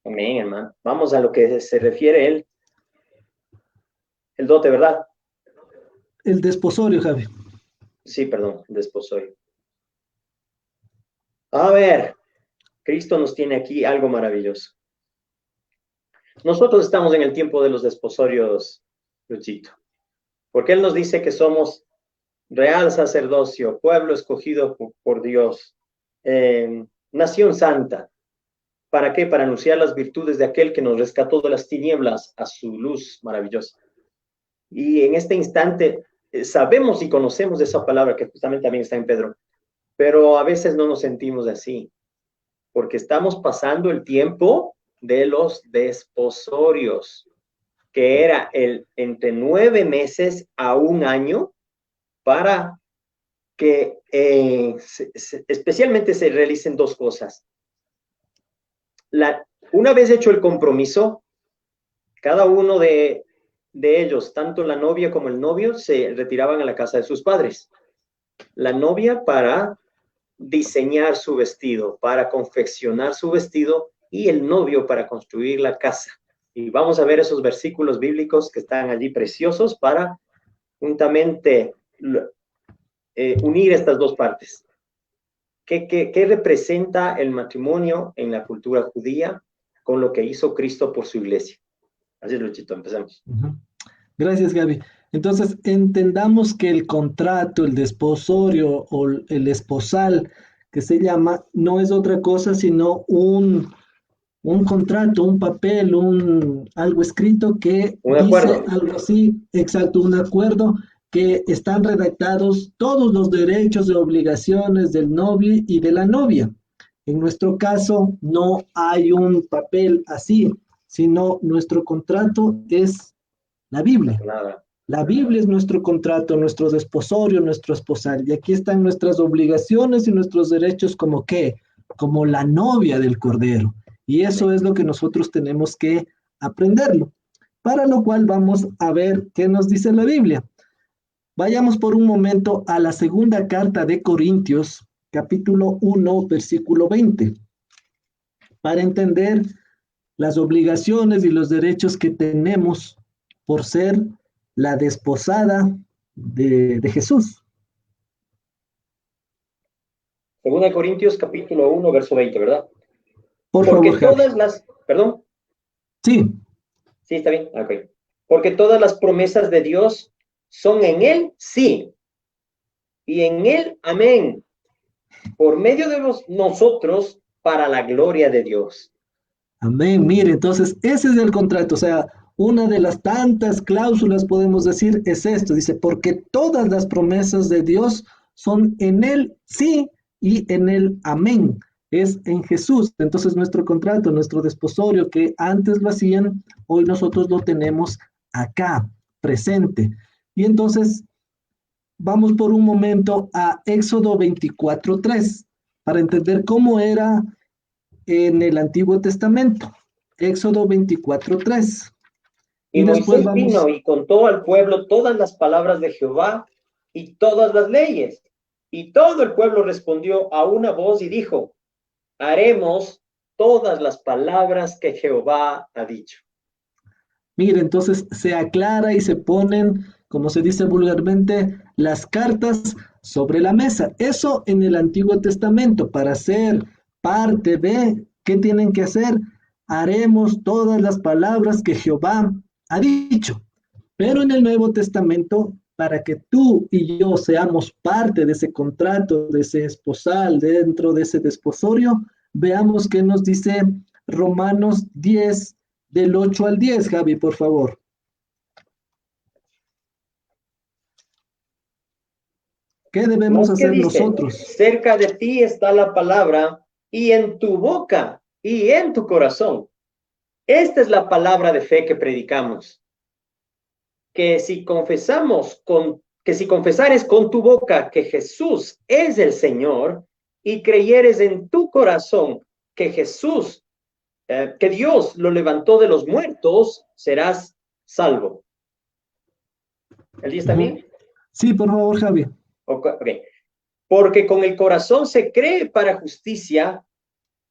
Amén, hermano. Vamos a lo que se refiere él, el dote, ¿verdad? El desposorio, Javi. Sí, perdón, el desposorio. A ver, Cristo nos tiene aquí algo maravilloso. Nosotros estamos en el tiempo de los desposorios, Luchito, porque Él nos dice que somos real sacerdocio, pueblo escogido por Dios, nación santa. ¿Para qué? Para anunciar las virtudes de aquel que nos rescató de las tinieblas a su luz maravillosa. Y en este instante sabemos y conocemos esa palabra que justamente también está en Pedro, pero a veces no nos sentimos así, porque estamos pasando el tiempo de los desposorios, que era entre 9 meses a un año, para que especialmente se realicen dos cosas. Una vez hecho el compromiso, cada uno de ellos, tanto la novia como el novio, se retiraban a la casa de sus padres. La novia para diseñar su vestido, para confeccionar su vestido, y el novio para construir la casa. Y vamos a ver esos versículos bíblicos que están allí preciosos para juntamente unir estas dos partes. ¿Qué representa el matrimonio en la cultura judía con lo que hizo Cristo por su iglesia? Así es, Luchito, empecemos. Gracias, Gaby. Entonces, entendamos que el contrato, el desposorio o el esposal, que se llama, no es otra cosa sino un contrato, un papel, algo escrito que Un dice acuerdo. algo así, exacto, un acuerdo que están redactados todos los derechos y obligaciones del novio y de la novia. En nuestro caso, no hay un papel así, sino nuestro contrato es la Biblia. Nada. La Biblia es nuestro contrato, nuestro desposorio, nuestro esposal. Y aquí están nuestras obligaciones y nuestros derechos como qué, como la novia del Cordero. Y eso es lo que nosotros tenemos que aprenderlo. Para lo cual vamos a ver qué nos dice la Biblia. Vayamos por un momento a la segunda carta de Corintios, capítulo 1, versículo 20, para entender las obligaciones y los derechos que tenemos por ser la desposada de Jesús. Segunda de Corintios, capítulo 1, verso 20, ¿verdad? Por Porque favor, Javi. todas las... ¿Perdón? Sí. Sí, está bien. Ok. Porque todas las promesas de Dios son en Él, sí. Y en Él, amén. Por medio de nosotros, para la gloria de Dios. Amén. Mire, entonces, ese es el contrato. O sea, una de las tantas cláusulas, podemos decir, es esto. Dice, porque todas las promesas de Dios son en Él, sí, y en Él, amén. Es en Jesús. Entonces, nuestro contrato, nuestro desposorio, que antes lo hacían, hoy nosotros lo tenemos acá, presente. Y entonces, vamos por un momento a Éxodo 24:3, para entender cómo era en el Antiguo Testamento. Éxodo 24:3. Y Y después Moisés vamos, vino y contó al pueblo todas las palabras de Jehová y todas las leyes. Y todo el pueblo respondió a una voz y dijo, haremos todas las palabras que Jehová ha dicho. mire, entonces se aclara y se ponen, como se dice vulgarmente, las cartas sobre la mesa. Eso en el Antiguo Testamento, para ser parte de, ¿qué tienen que hacer? Haremos todas las palabras que Jehová ha dicho. Pero en el Nuevo Testamento, para que tú y yo seamos parte de ese contrato, de ese esposal, dentro de ese desposorio, veamos qué nos dice Romanos 10, del 8 al 10, Javi, por favor. ¿Qué debemos ¿Qué hacer dice? nosotros? Cerca de ti está la palabra y en tu boca y en tu corazón. Esta es la palabra de fe que predicamos. Que si confesares con tu boca que Jesús es el Señor y creyeres en tu corazón que Jesús, que Dios lo levantó de los muertos, serás salvo. ¿El 10 también? Sí, por favor, Javi. Okay. Porque con el corazón se cree para justicia,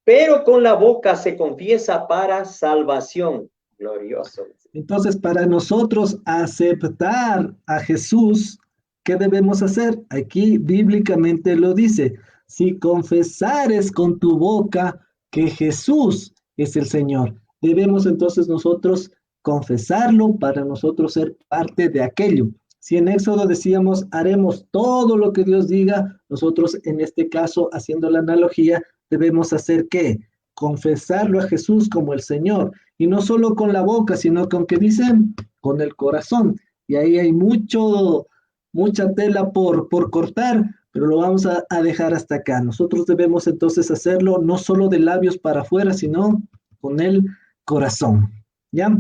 pero con la boca se confiesa para salvación. Glorioso. Entonces, para nosotros aceptar a Jesús, ¿qué debemos hacer? Aquí bíblicamente lo dice, si confesares con tu boca que Jesús es el Señor. debemos entonces nosotros confesarlo para nosotros ser parte de aquello. Si en Éxodo decíamos, haremos todo lo que Dios diga, nosotros en este caso, haciendo la analogía, debemos hacer ¿qué? Confesarlo a Jesús como el Señor. Y no solo con la boca, sino con que dicen, con el corazón. Y ahí hay mucha tela por cortar, pero lo vamos a dejar hasta acá. Nosotros debemos entonces hacerlo no solo de labios para afuera, sino con el corazón. ¿Ya?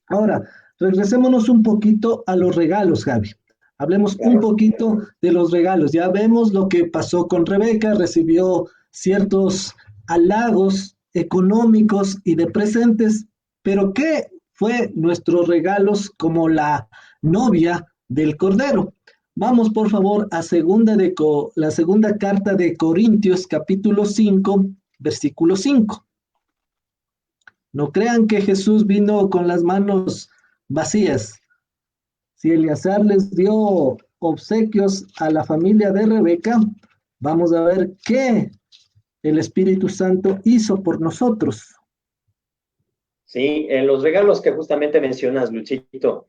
Ahora, regresémonos un poquito a los regalos, Javi. Hablemos un Claro. poquito de los regalos. Ya vemos lo que pasó con Rebeca, recibió ciertos halagos económicos y de presentes, pero ¿qué fue nuestros regalos como la novia del Cordero? Vamos, por favor, a la segunda carta de Corintios, capítulo 5, versículo 5. No crean que Jesús vino con las manos vacías. Si Eleazar les dio obsequios a la familia de Rebeca, vamos a ver qué el Espíritu Santo hizo por nosotros. Sí, los regalos que justamente mencionas, Luchito,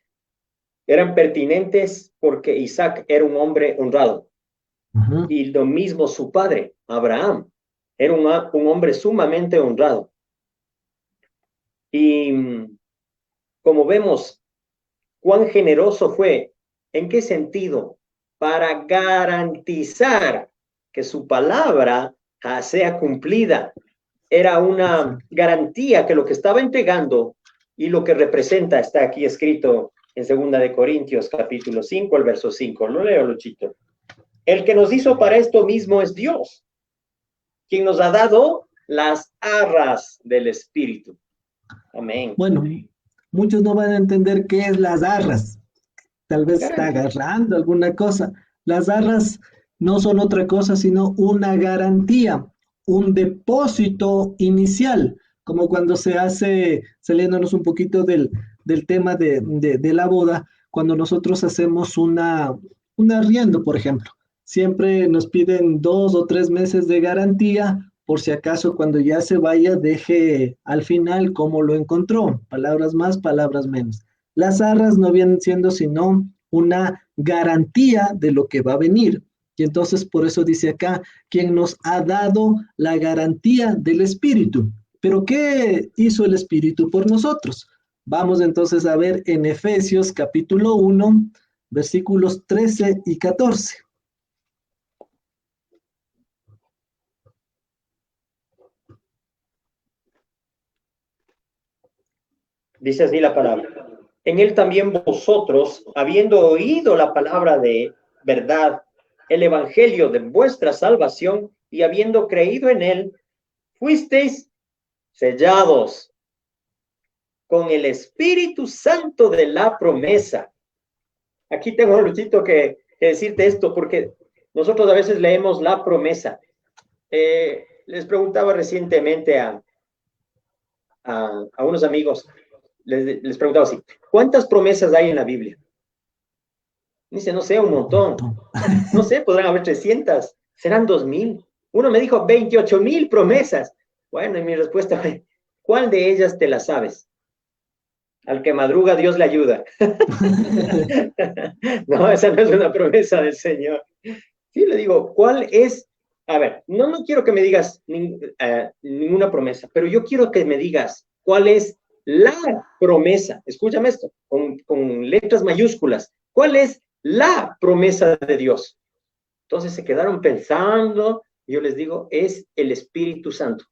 eran pertinentes porque Isaac era un hombre honrado. Ujú. Y lo mismo su padre, Abraham, era un hombre sumamente honrado. Y como vemos, cuán generoso fue, ¿en qué sentido? Para garantizar que su palabra sea cumplida. Era una Exacto. garantía que lo que estaba entregando y lo que representa está aquí escrito en 2 Corintios capítulo 5, el verso 5. Lo leo, Luchito. El que nos hizo para esto mismo es Dios, quien nos ha dado las arras del Espíritu. Amén. Bueno, muchos no van a entender qué es las arras. Tal vez está Garantía. agarrando alguna cosa. Las arras no son otra cosa sino una garantía, un depósito inicial, como cuando se hace, saliéndonos un poquito del tema de la boda, cuando nosotros hacemos un arriendo, por ejemplo. Siempre nos piden 2 o 3 meses de garantía, por si acaso cuando ya se vaya, deje al final cómo lo encontró, palabras más, palabras menos. Las arras no vienen siendo sino una garantía de lo que va a venir. Y entonces por eso dice acá, quien nos ha dado la garantía del Espíritu. Pero ¿qué hizo el Espíritu por nosotros? Vamos entonces a ver en Efesios capítulo 1, versículos 13 y 14. Dice así la palabra. En él también vosotros, habiendo oído la palabra de verdad, el evangelio de vuestra salvación, y habiendo creído en él, fuisteis sellados con el Espíritu Santo de la promesa. Aquí tengo, Luchito, que decirte esto, porque nosotros a veces leemos la promesa. Les preguntaba recientemente a unos amigos, les preguntaba así, ¿cuántas promesas hay en la Biblia? Dice, no sé, un montón. No sé, podrán haber 300, serán 2000. Uno me dijo 28,000 promesas. Bueno, y mi respuesta fue, ¿cuál de ellas te la sabes? Al que madruga, Dios le ayuda. No, esa no es una promesa del Señor. Sí, le digo, ¿cuál es? A ver, no quiero que me digas ninguna promesa, pero yo quiero que me digas cuál es la promesa. Escúchame esto, con letras mayúsculas. ¿Cuál es la promesa de Dios? Entonces se quedaron pensando, y yo les digo, es el Espíritu Santo.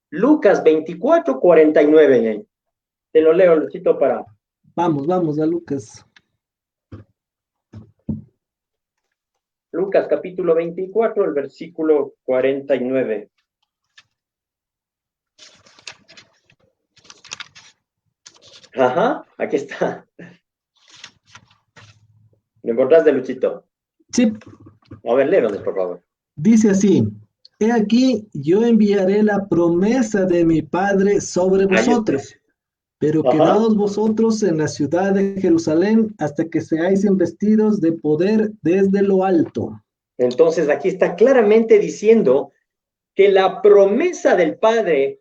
Lucas 24:49. Te lo leo, Luchito, para Vamos a Lucas. Lucas capítulo 24, el versículo 49. Ajá, aquí está. ¿Me encontraste, Luchito? Sí, A ver, léenos, por favor. dice así, he aquí, yo enviaré la promesa de mi Padre sobre Ahí está. vosotros, pero Ajá. quedaos vosotros en la ciudad de Jerusalén hasta que seáis investidos de poder desde lo alto. Entonces aquí está claramente diciendo que la promesa del Padre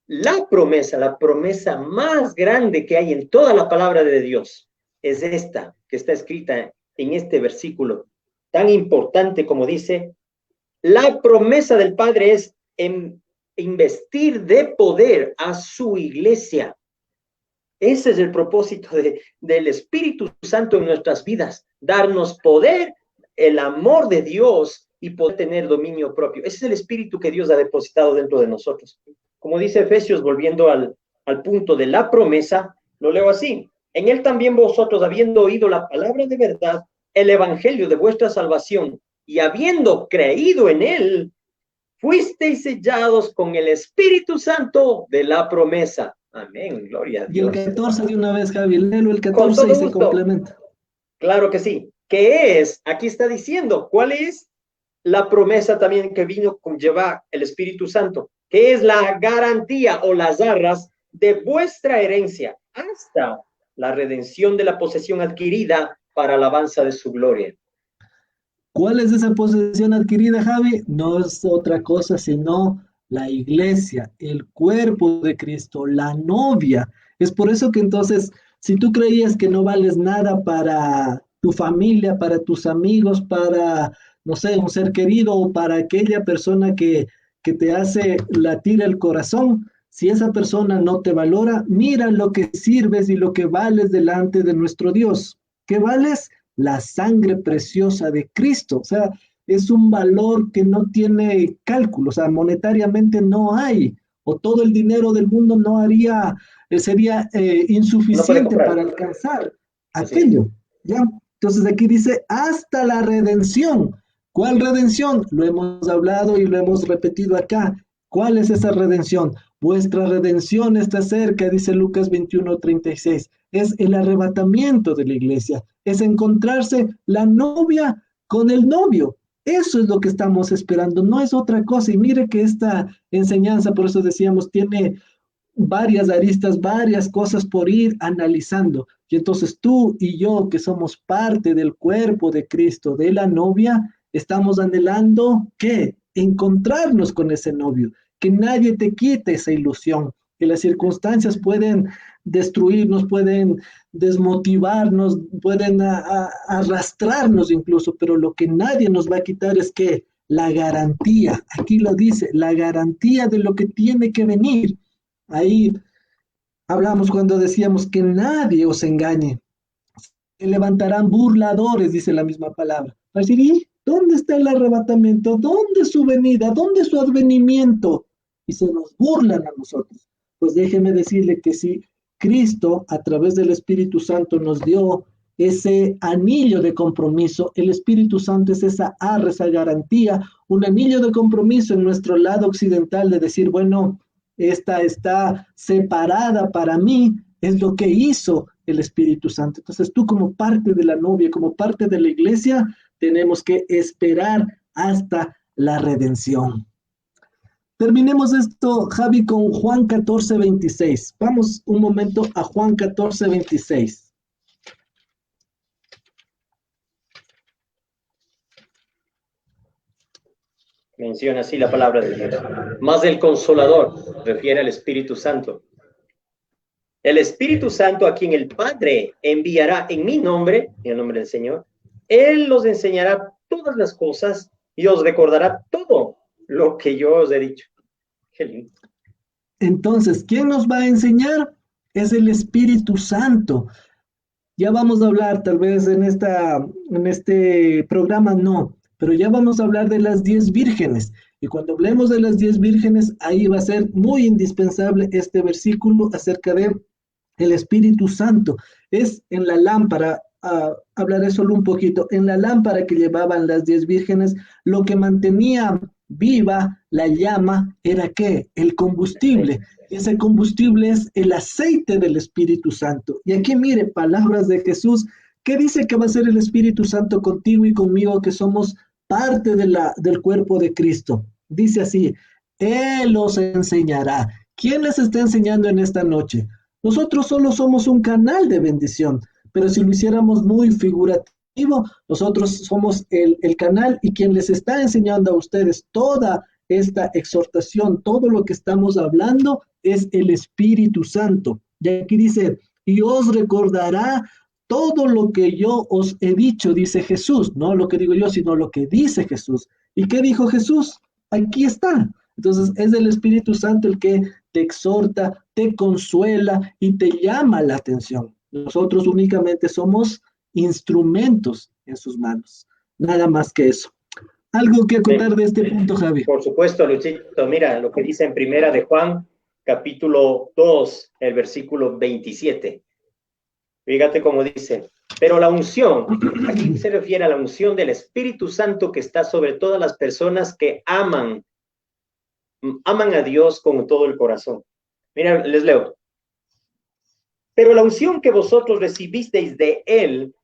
la promesa más grande que hay en toda la palabra de Dios, es esta que está escrita en este versículo tan importante como dice, la promesa del Padre es investir de poder a su iglesia. Ese es el propósito del Espíritu Santo en nuestras vidas, darnos poder, el amor de Dios y poder tener dominio propio. Ese es el Espíritu que Dios ha depositado dentro de nosotros. Como dice Efesios, volviendo al punto de la promesa, lo leo así. En él también vosotros, habiendo oído la palabra de verdad, el evangelio de vuestra salvación, y habiendo creído en él, fuisteis sellados con el Espíritu Santo de la promesa. Amén, gloria a Y el Dios. 14 de una vez, Javi, léelo el Con 14 y todo se gusto. complementa. Claro que sí. ¿Qué es? Aquí está diciendo, ¿cuál es la promesa también que vino con llevar el Espíritu Santo? ¿Qué es la garantía o las arras de vuestra herencia hasta la redención de la posesión adquirida para alabanza de su gloria? ¿Cuál es esa posesión adquirida, Javi? No es otra cosa sino la iglesia, el cuerpo de Cristo, la novia. Es por eso que entonces, si tú creías que no vales nada para tu familia, para tus amigos, para, no sé, un ser querido o para aquella persona que te hace latir el corazón, si esa persona no te valora, mira lo que sirves y lo que vales delante de nuestro Dios. ¿Qué vales? La sangre preciosa de Cristo. O sea, es un valor que no tiene cálculo, o sea, monetariamente no hay, o todo el dinero del mundo no haría, sería No puede insuficiente para comprar. alcanzar Así es. aquello, ¿ya? Entonces aquí dice, hasta la redención. ¿Cuál redención? Lo hemos hablado y lo hemos repetido acá. ¿Cuál es esa redención? Vuestra redención está cerca, dice Lucas 21:36. Es el arrebatamiento de la iglesia, es encontrarse la novia con el novio. Eso es lo que estamos esperando, no es otra cosa. Y mire que esta enseñanza, por eso decíamos, tiene varias aristas, varias cosas por ir analizando. Y entonces tú y yo, que somos parte del cuerpo de Cristo, de la novia, estamos anhelando ¿qué? Encontrarnos con ese novio, que nadie te quite esa ilusión, que las circunstancias pueden destruirnos, pueden desmotivarnos, pueden arrastrarnos incluso, pero lo que nadie nos va a quitar es que la garantía, aquí lo dice, la garantía de lo que tiene que venir. Ahí hablamos cuando decíamos que nadie os engañe. Se levantarán burladores, dice la misma palabra. Para decir, ¿y dónde está el arrebatamiento? ¿Dónde es su venida? ¿Dónde es su advenimiento? Y se nos burlan a nosotros. Pues déjeme decirle que si Cristo a través del Espíritu Santo nos dio ese anillo de compromiso, el Espíritu Santo es esa arra, esa garantía, un anillo de compromiso en nuestro lado occidental de decir, bueno, esta está separada para mí, es lo que hizo el Espíritu Santo. Entonces tú como parte de la novia, como parte de la iglesia, tenemos que esperar hasta la redención. Terminemos esto, Javi, con Juan 14:26. Vamos un momento a Juan 14:26. Menciona así la palabra de Dios. Más el Consolador, refiere al Espíritu Santo. El Espíritu Santo a quien el Padre enviará en mi nombre, en el nombre del Señor, Él los enseñará todas las cosas y os recordará todo lo que yo os he dicho. Qué lindo. Entonces, ¿quién nos va a enseñar? Es el Espíritu Santo. Ya vamos a hablar, tal vez en este programa no, pero ya vamos a hablar de las 10 vírgenes. Y cuando hablemos de las 10 vírgenes, ahí va a ser muy indispensable este versículo acerca de el Espíritu Santo. Es en la lámpara, hablaré solo un poquito, en la lámpara que llevaban las 10 vírgenes, lo que mantenía viva la llama era ¿qué? El combustible. Y ese combustible es el aceite del Espíritu Santo. Y aquí mire, palabras de Jesús, ¿qué dice que va a ser el Espíritu Santo contigo y conmigo, que somos parte del cuerpo de Cristo? Dice así, Él os enseñará. ¿Quién les está enseñando en esta noche? Nosotros solo somos un canal de bendición, pero si lo hiciéramos muy figurativo, nosotros somos el canal y quien les está enseñando a ustedes toda esta exhortación, todo lo que estamos hablando es el Espíritu Santo. Y aquí dice, y os recordará todo lo que yo os he dicho, dice Jesús, no lo que digo yo, sino lo que dice Jesús. ¿Y qué dijo Jesús? Aquí está. Entonces es el Espíritu Santo el que te exhorta, te consuela y te llama la atención. Nosotros únicamente somos instrumentos en sus manos. Nada más que eso. ¿Algo que acotar de este punto, Javi? Por supuesto, Luchito. Mira lo que dice en Primera de Juan, capítulo 2, el versículo 27. Fíjate cómo dice, pero la unción, aquí se refiere a la unción del Espíritu Santo que está sobre todas las personas que aman a Dios con todo el corazón. Mira, les leo. Pero la unción que vosotros recibisteis de Él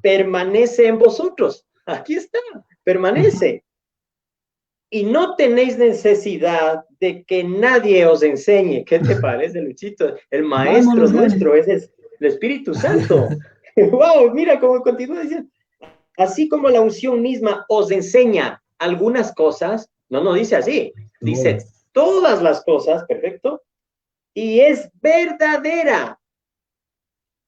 permanece en vosotros. Aquí está, permanece. Y no tenéis necesidad de que nadie os enseñe. ¿Qué te parece, Luchito? El maestro nuestro es el Espíritu Santo. Wow, mira cómo continúa diciendo. Así como la unción misma os enseña algunas cosas, no dice así, dice todas las cosas, perfecto, y es verdadera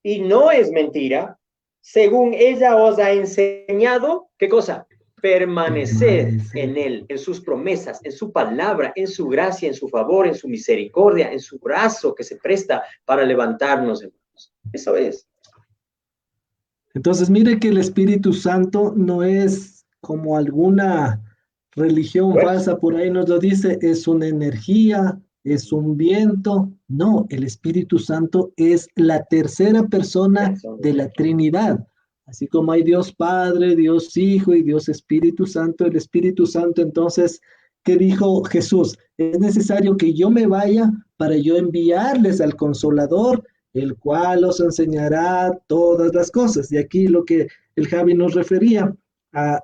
y no es mentira, según ella os ha enseñado, ¿qué cosa? Permanecer en Él, en sus promesas, en su palabra, en su gracia, en su favor, en su misericordia, en su brazo que se presta para levantarnos, hermanos. Eso es. Entonces, mire que el Espíritu Santo no es como alguna religión falsa, por ahí nos lo dice, es una energía, es un viento. No, el Espíritu Santo es la tercera persona de la Trinidad. Así como hay Dios Padre, Dios Hijo y Dios Espíritu Santo, el Espíritu Santo, entonces, ¿qué dijo Jesús? Es necesario que yo me vaya para yo enviarles al Consolador, el cual os enseñará todas las cosas. Y aquí lo que el Javi nos refería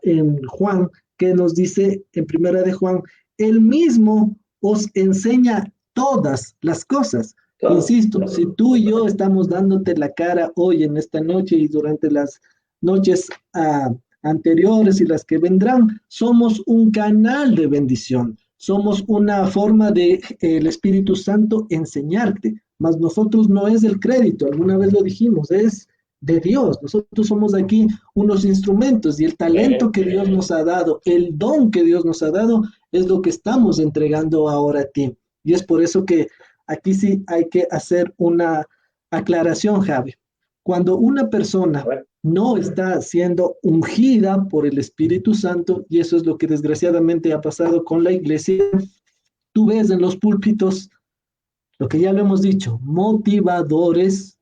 en Juan, que nos dice en primera de Juan, él mismo os enseña todas las cosas. Insisto, si tú y yo estamos dándote la cara hoy en esta noche y durante las noches anteriores y las que vendrán, somos un canal de bendición, somos una forma de el Espíritu Santo enseñarte, mas nosotros no es el crédito, alguna vez lo dijimos, es de Dios. Nosotros somos aquí unos instrumentos y el talento que Dios nos ha dado, el don que Dios nos ha dado, es lo que estamos entregando ahora a ti. Y es por eso que aquí sí hay que hacer una aclaración, Javi. Cuando una persona no está siendo ungida por el Espíritu Santo, y eso es lo que desgraciadamente ha pasado con la iglesia, tú ves en los púlpitos lo que ya lo hemos dicho, motivadores,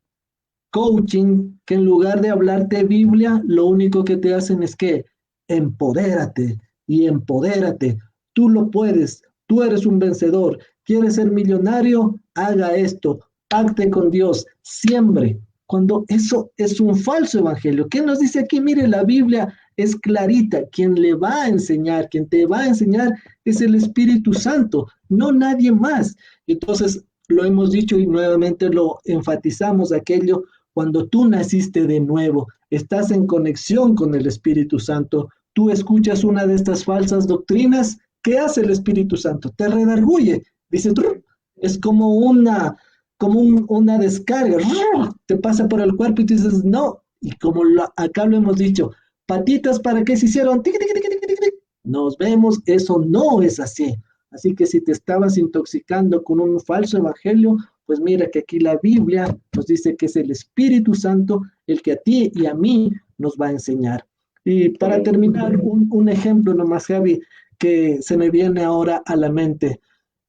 coaching, que en lugar de hablarte Biblia, lo único que te hacen es que empodérate y empodérate. Tú lo puedes, tú eres un vencedor. ¿Quieres ser millonario? Haga esto, pacte con Dios, siembre. Cuando eso es un falso evangelio. ¿Qué nos dice aquí? Mire, la Biblia es clarita. Quien le va a enseñar, quien te va a enseñar es el Espíritu Santo, no nadie más. Entonces, lo hemos dicho y nuevamente lo enfatizamos, aquello cuando tú naciste de nuevo, estás en conexión con el Espíritu Santo, tú escuchas una de estas falsas doctrinas, ¿qué hace el Espíritu Santo? Te redarguye, dice, es como una descarga, te pasa por el cuerpo y tú dices, no, y como acá lo hemos dicho, patitas para que se hicieron, nos vemos, eso no es así. Así que si te estabas intoxicando con un falso evangelio, pues mira que aquí la Biblia nos dice que es el Espíritu Santo el que a ti y a mí nos va a enseñar. Y para terminar, un ejemplo nomás, Javi, que se me viene ahora a la mente.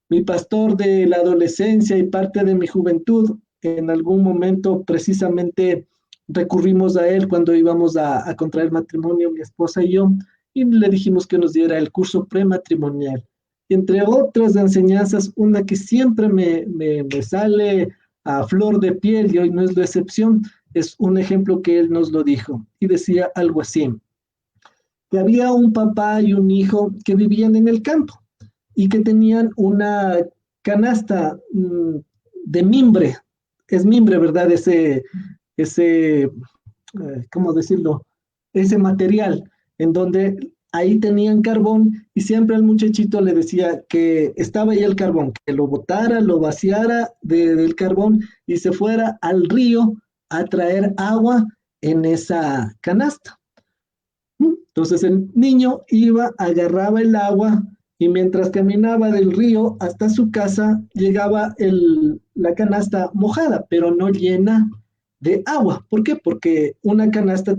Mi pastor de la adolescencia y parte de mi juventud, en algún momento precisamente recurrimos a él cuando íbamos a contraer matrimonio, mi esposa y yo, y le dijimos que nos diera el curso prematrimonial. Entre otras enseñanzas, una que siempre me sale a flor de piel y hoy no es la excepción, es un ejemplo que él nos lo dijo y decía algo así, que había un papá y un hijo que vivían en el campo y que tenían una canasta de mimbre, es mimbre, ¿verdad? ¿Cómo decirlo? Ese material en donde ahí tenían carbón y siempre al muchachito le decía que estaba ahí el carbón, que lo botara, lo vaciara del carbón y se fuera al río a traer agua en esa canasta. Entonces el niño iba, agarraba el agua y mientras caminaba del río hasta su casa llegaba la canasta mojada, pero no llena de agua. ¿Por qué? Porque una canasta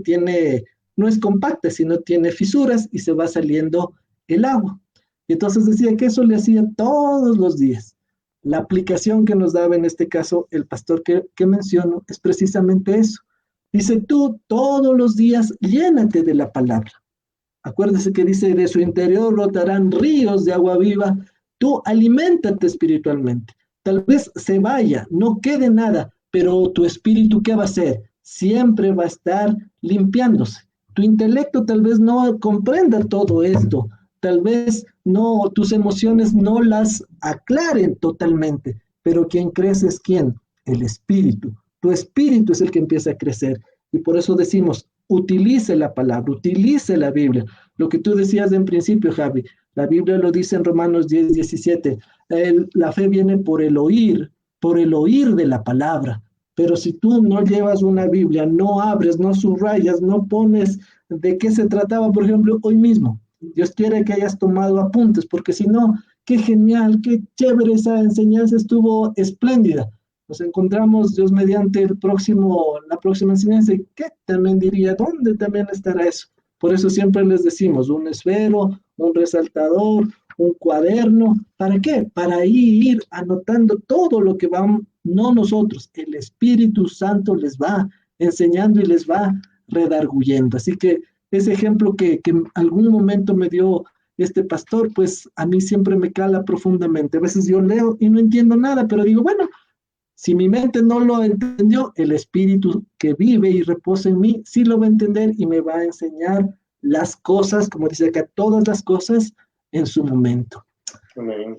no es compacta, sino tiene fisuras y se va saliendo el agua. Y entonces decía que eso le hacía todos los días. La aplicación que nos daba en este caso el pastor que menciono es precisamente eso. Dice, tú todos los días llénate de la palabra. Acuérdese que dice, de su interior brotarán ríos de agua viva. Tú aliméntate espiritualmente. Tal vez se vaya, no quede nada, pero tu espíritu, ¿qué va a hacer? Siempre va a estar limpiándose. Tu intelecto tal vez no comprenda todo esto, tal vez no, tus emociones no las aclaren totalmente, pero quien crece es quién? El espíritu. Tu espíritu es el que empieza a crecer. Y por eso decimos, utilice la palabra, utilice la Biblia. Lo que tú decías en principio, Javi, la Biblia lo dice en Romanos 10:17. La fe viene por el oír de la palabra. Pero si tú no llevas una Biblia, no abres, no subrayas, no pones de qué se trataba, por ejemplo, hoy mismo, Dios quiere que hayas tomado apuntes, porque si no, qué genial, qué chévere, esa enseñanza estuvo espléndida. Nos encontramos, Dios mediante, la próxima enseñanza, y ¿qué también diría? ¿Dónde también estará eso? Por eso siempre les decimos un esfero, un resaltador, un cuaderno. ¿Para qué? Para ir anotando todo lo que van, no nosotros, el Espíritu Santo les va enseñando y les va redarguyendo. Así que ese ejemplo que en algún momento me dio este pastor, pues a mí siempre me cala profundamente. A veces yo leo y no entiendo nada, pero digo, bueno, si mi mente no lo entendió, el espíritu que vive y reposa en mí sí lo va a entender y me va a enseñar las cosas, como dice acá, todas las cosas en su momento. Amén.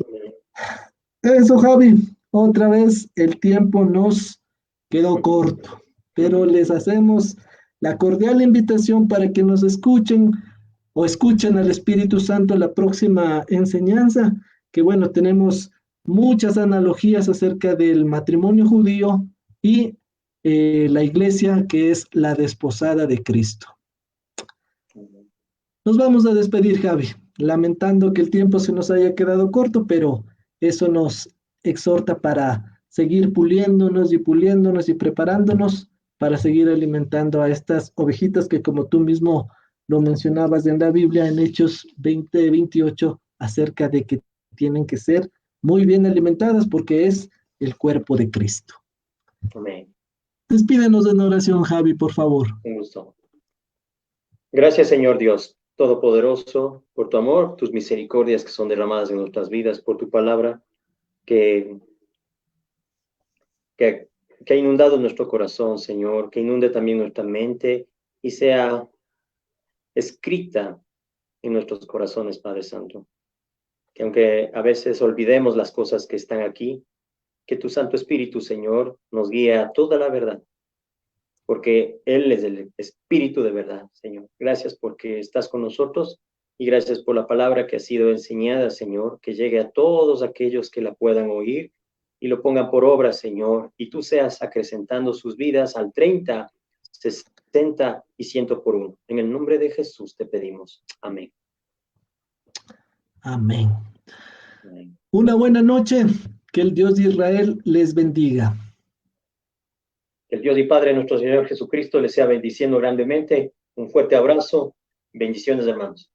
Eso, Javi, otra vez el tiempo nos quedó corto, pero les hacemos la cordial invitación para que nos escuchen o escuchen al Espíritu Santo la próxima enseñanza, que bueno, tenemos muchas analogías acerca del matrimonio judío y la iglesia que es la desposada de Cristo. Nos vamos a despedir, Javi, lamentando que el tiempo se nos haya quedado corto, pero eso nos exhorta para seguir puliéndonos y preparándonos para seguir alimentando a estas ovejitas que, como tú mismo lo mencionabas en la Biblia, en Hechos 20:28, acerca de que tienen que ser muy bien alimentadas porque es el cuerpo de Cristo. Amén. Despídenos en oración, Javi, por favor. Un gusto. Gracias, Señor Dios Todopoderoso, por tu amor, tus misericordias que son derramadas en nuestras vidas, por tu palabra que, que, que ha inundado nuestro corazón, Señor, que inunde también nuestra mente y sea escrita en nuestros corazones, Padre Santo. Que aunque a veces olvidemos las cosas que están aquí, que tu Santo Espíritu, Señor, nos guíe a toda la verdad, porque Él es el Espíritu de verdad, Señor. Gracias porque estás con nosotros y gracias por la palabra que ha sido enseñada, Señor, que llegue a todos aquellos que la puedan oír y lo pongan por obra, Señor, y tú seas acrecentando sus vidas al 30, 60 y 100 por uno. En el nombre de Jesús te pedimos. Amén. Amén. Amén. Una buena noche. Que el Dios de Israel les bendiga. Que el Dios y Padre de nuestro Señor Jesucristo les sea bendiciendo grandemente. Un fuerte abrazo. Bendiciones, hermanos.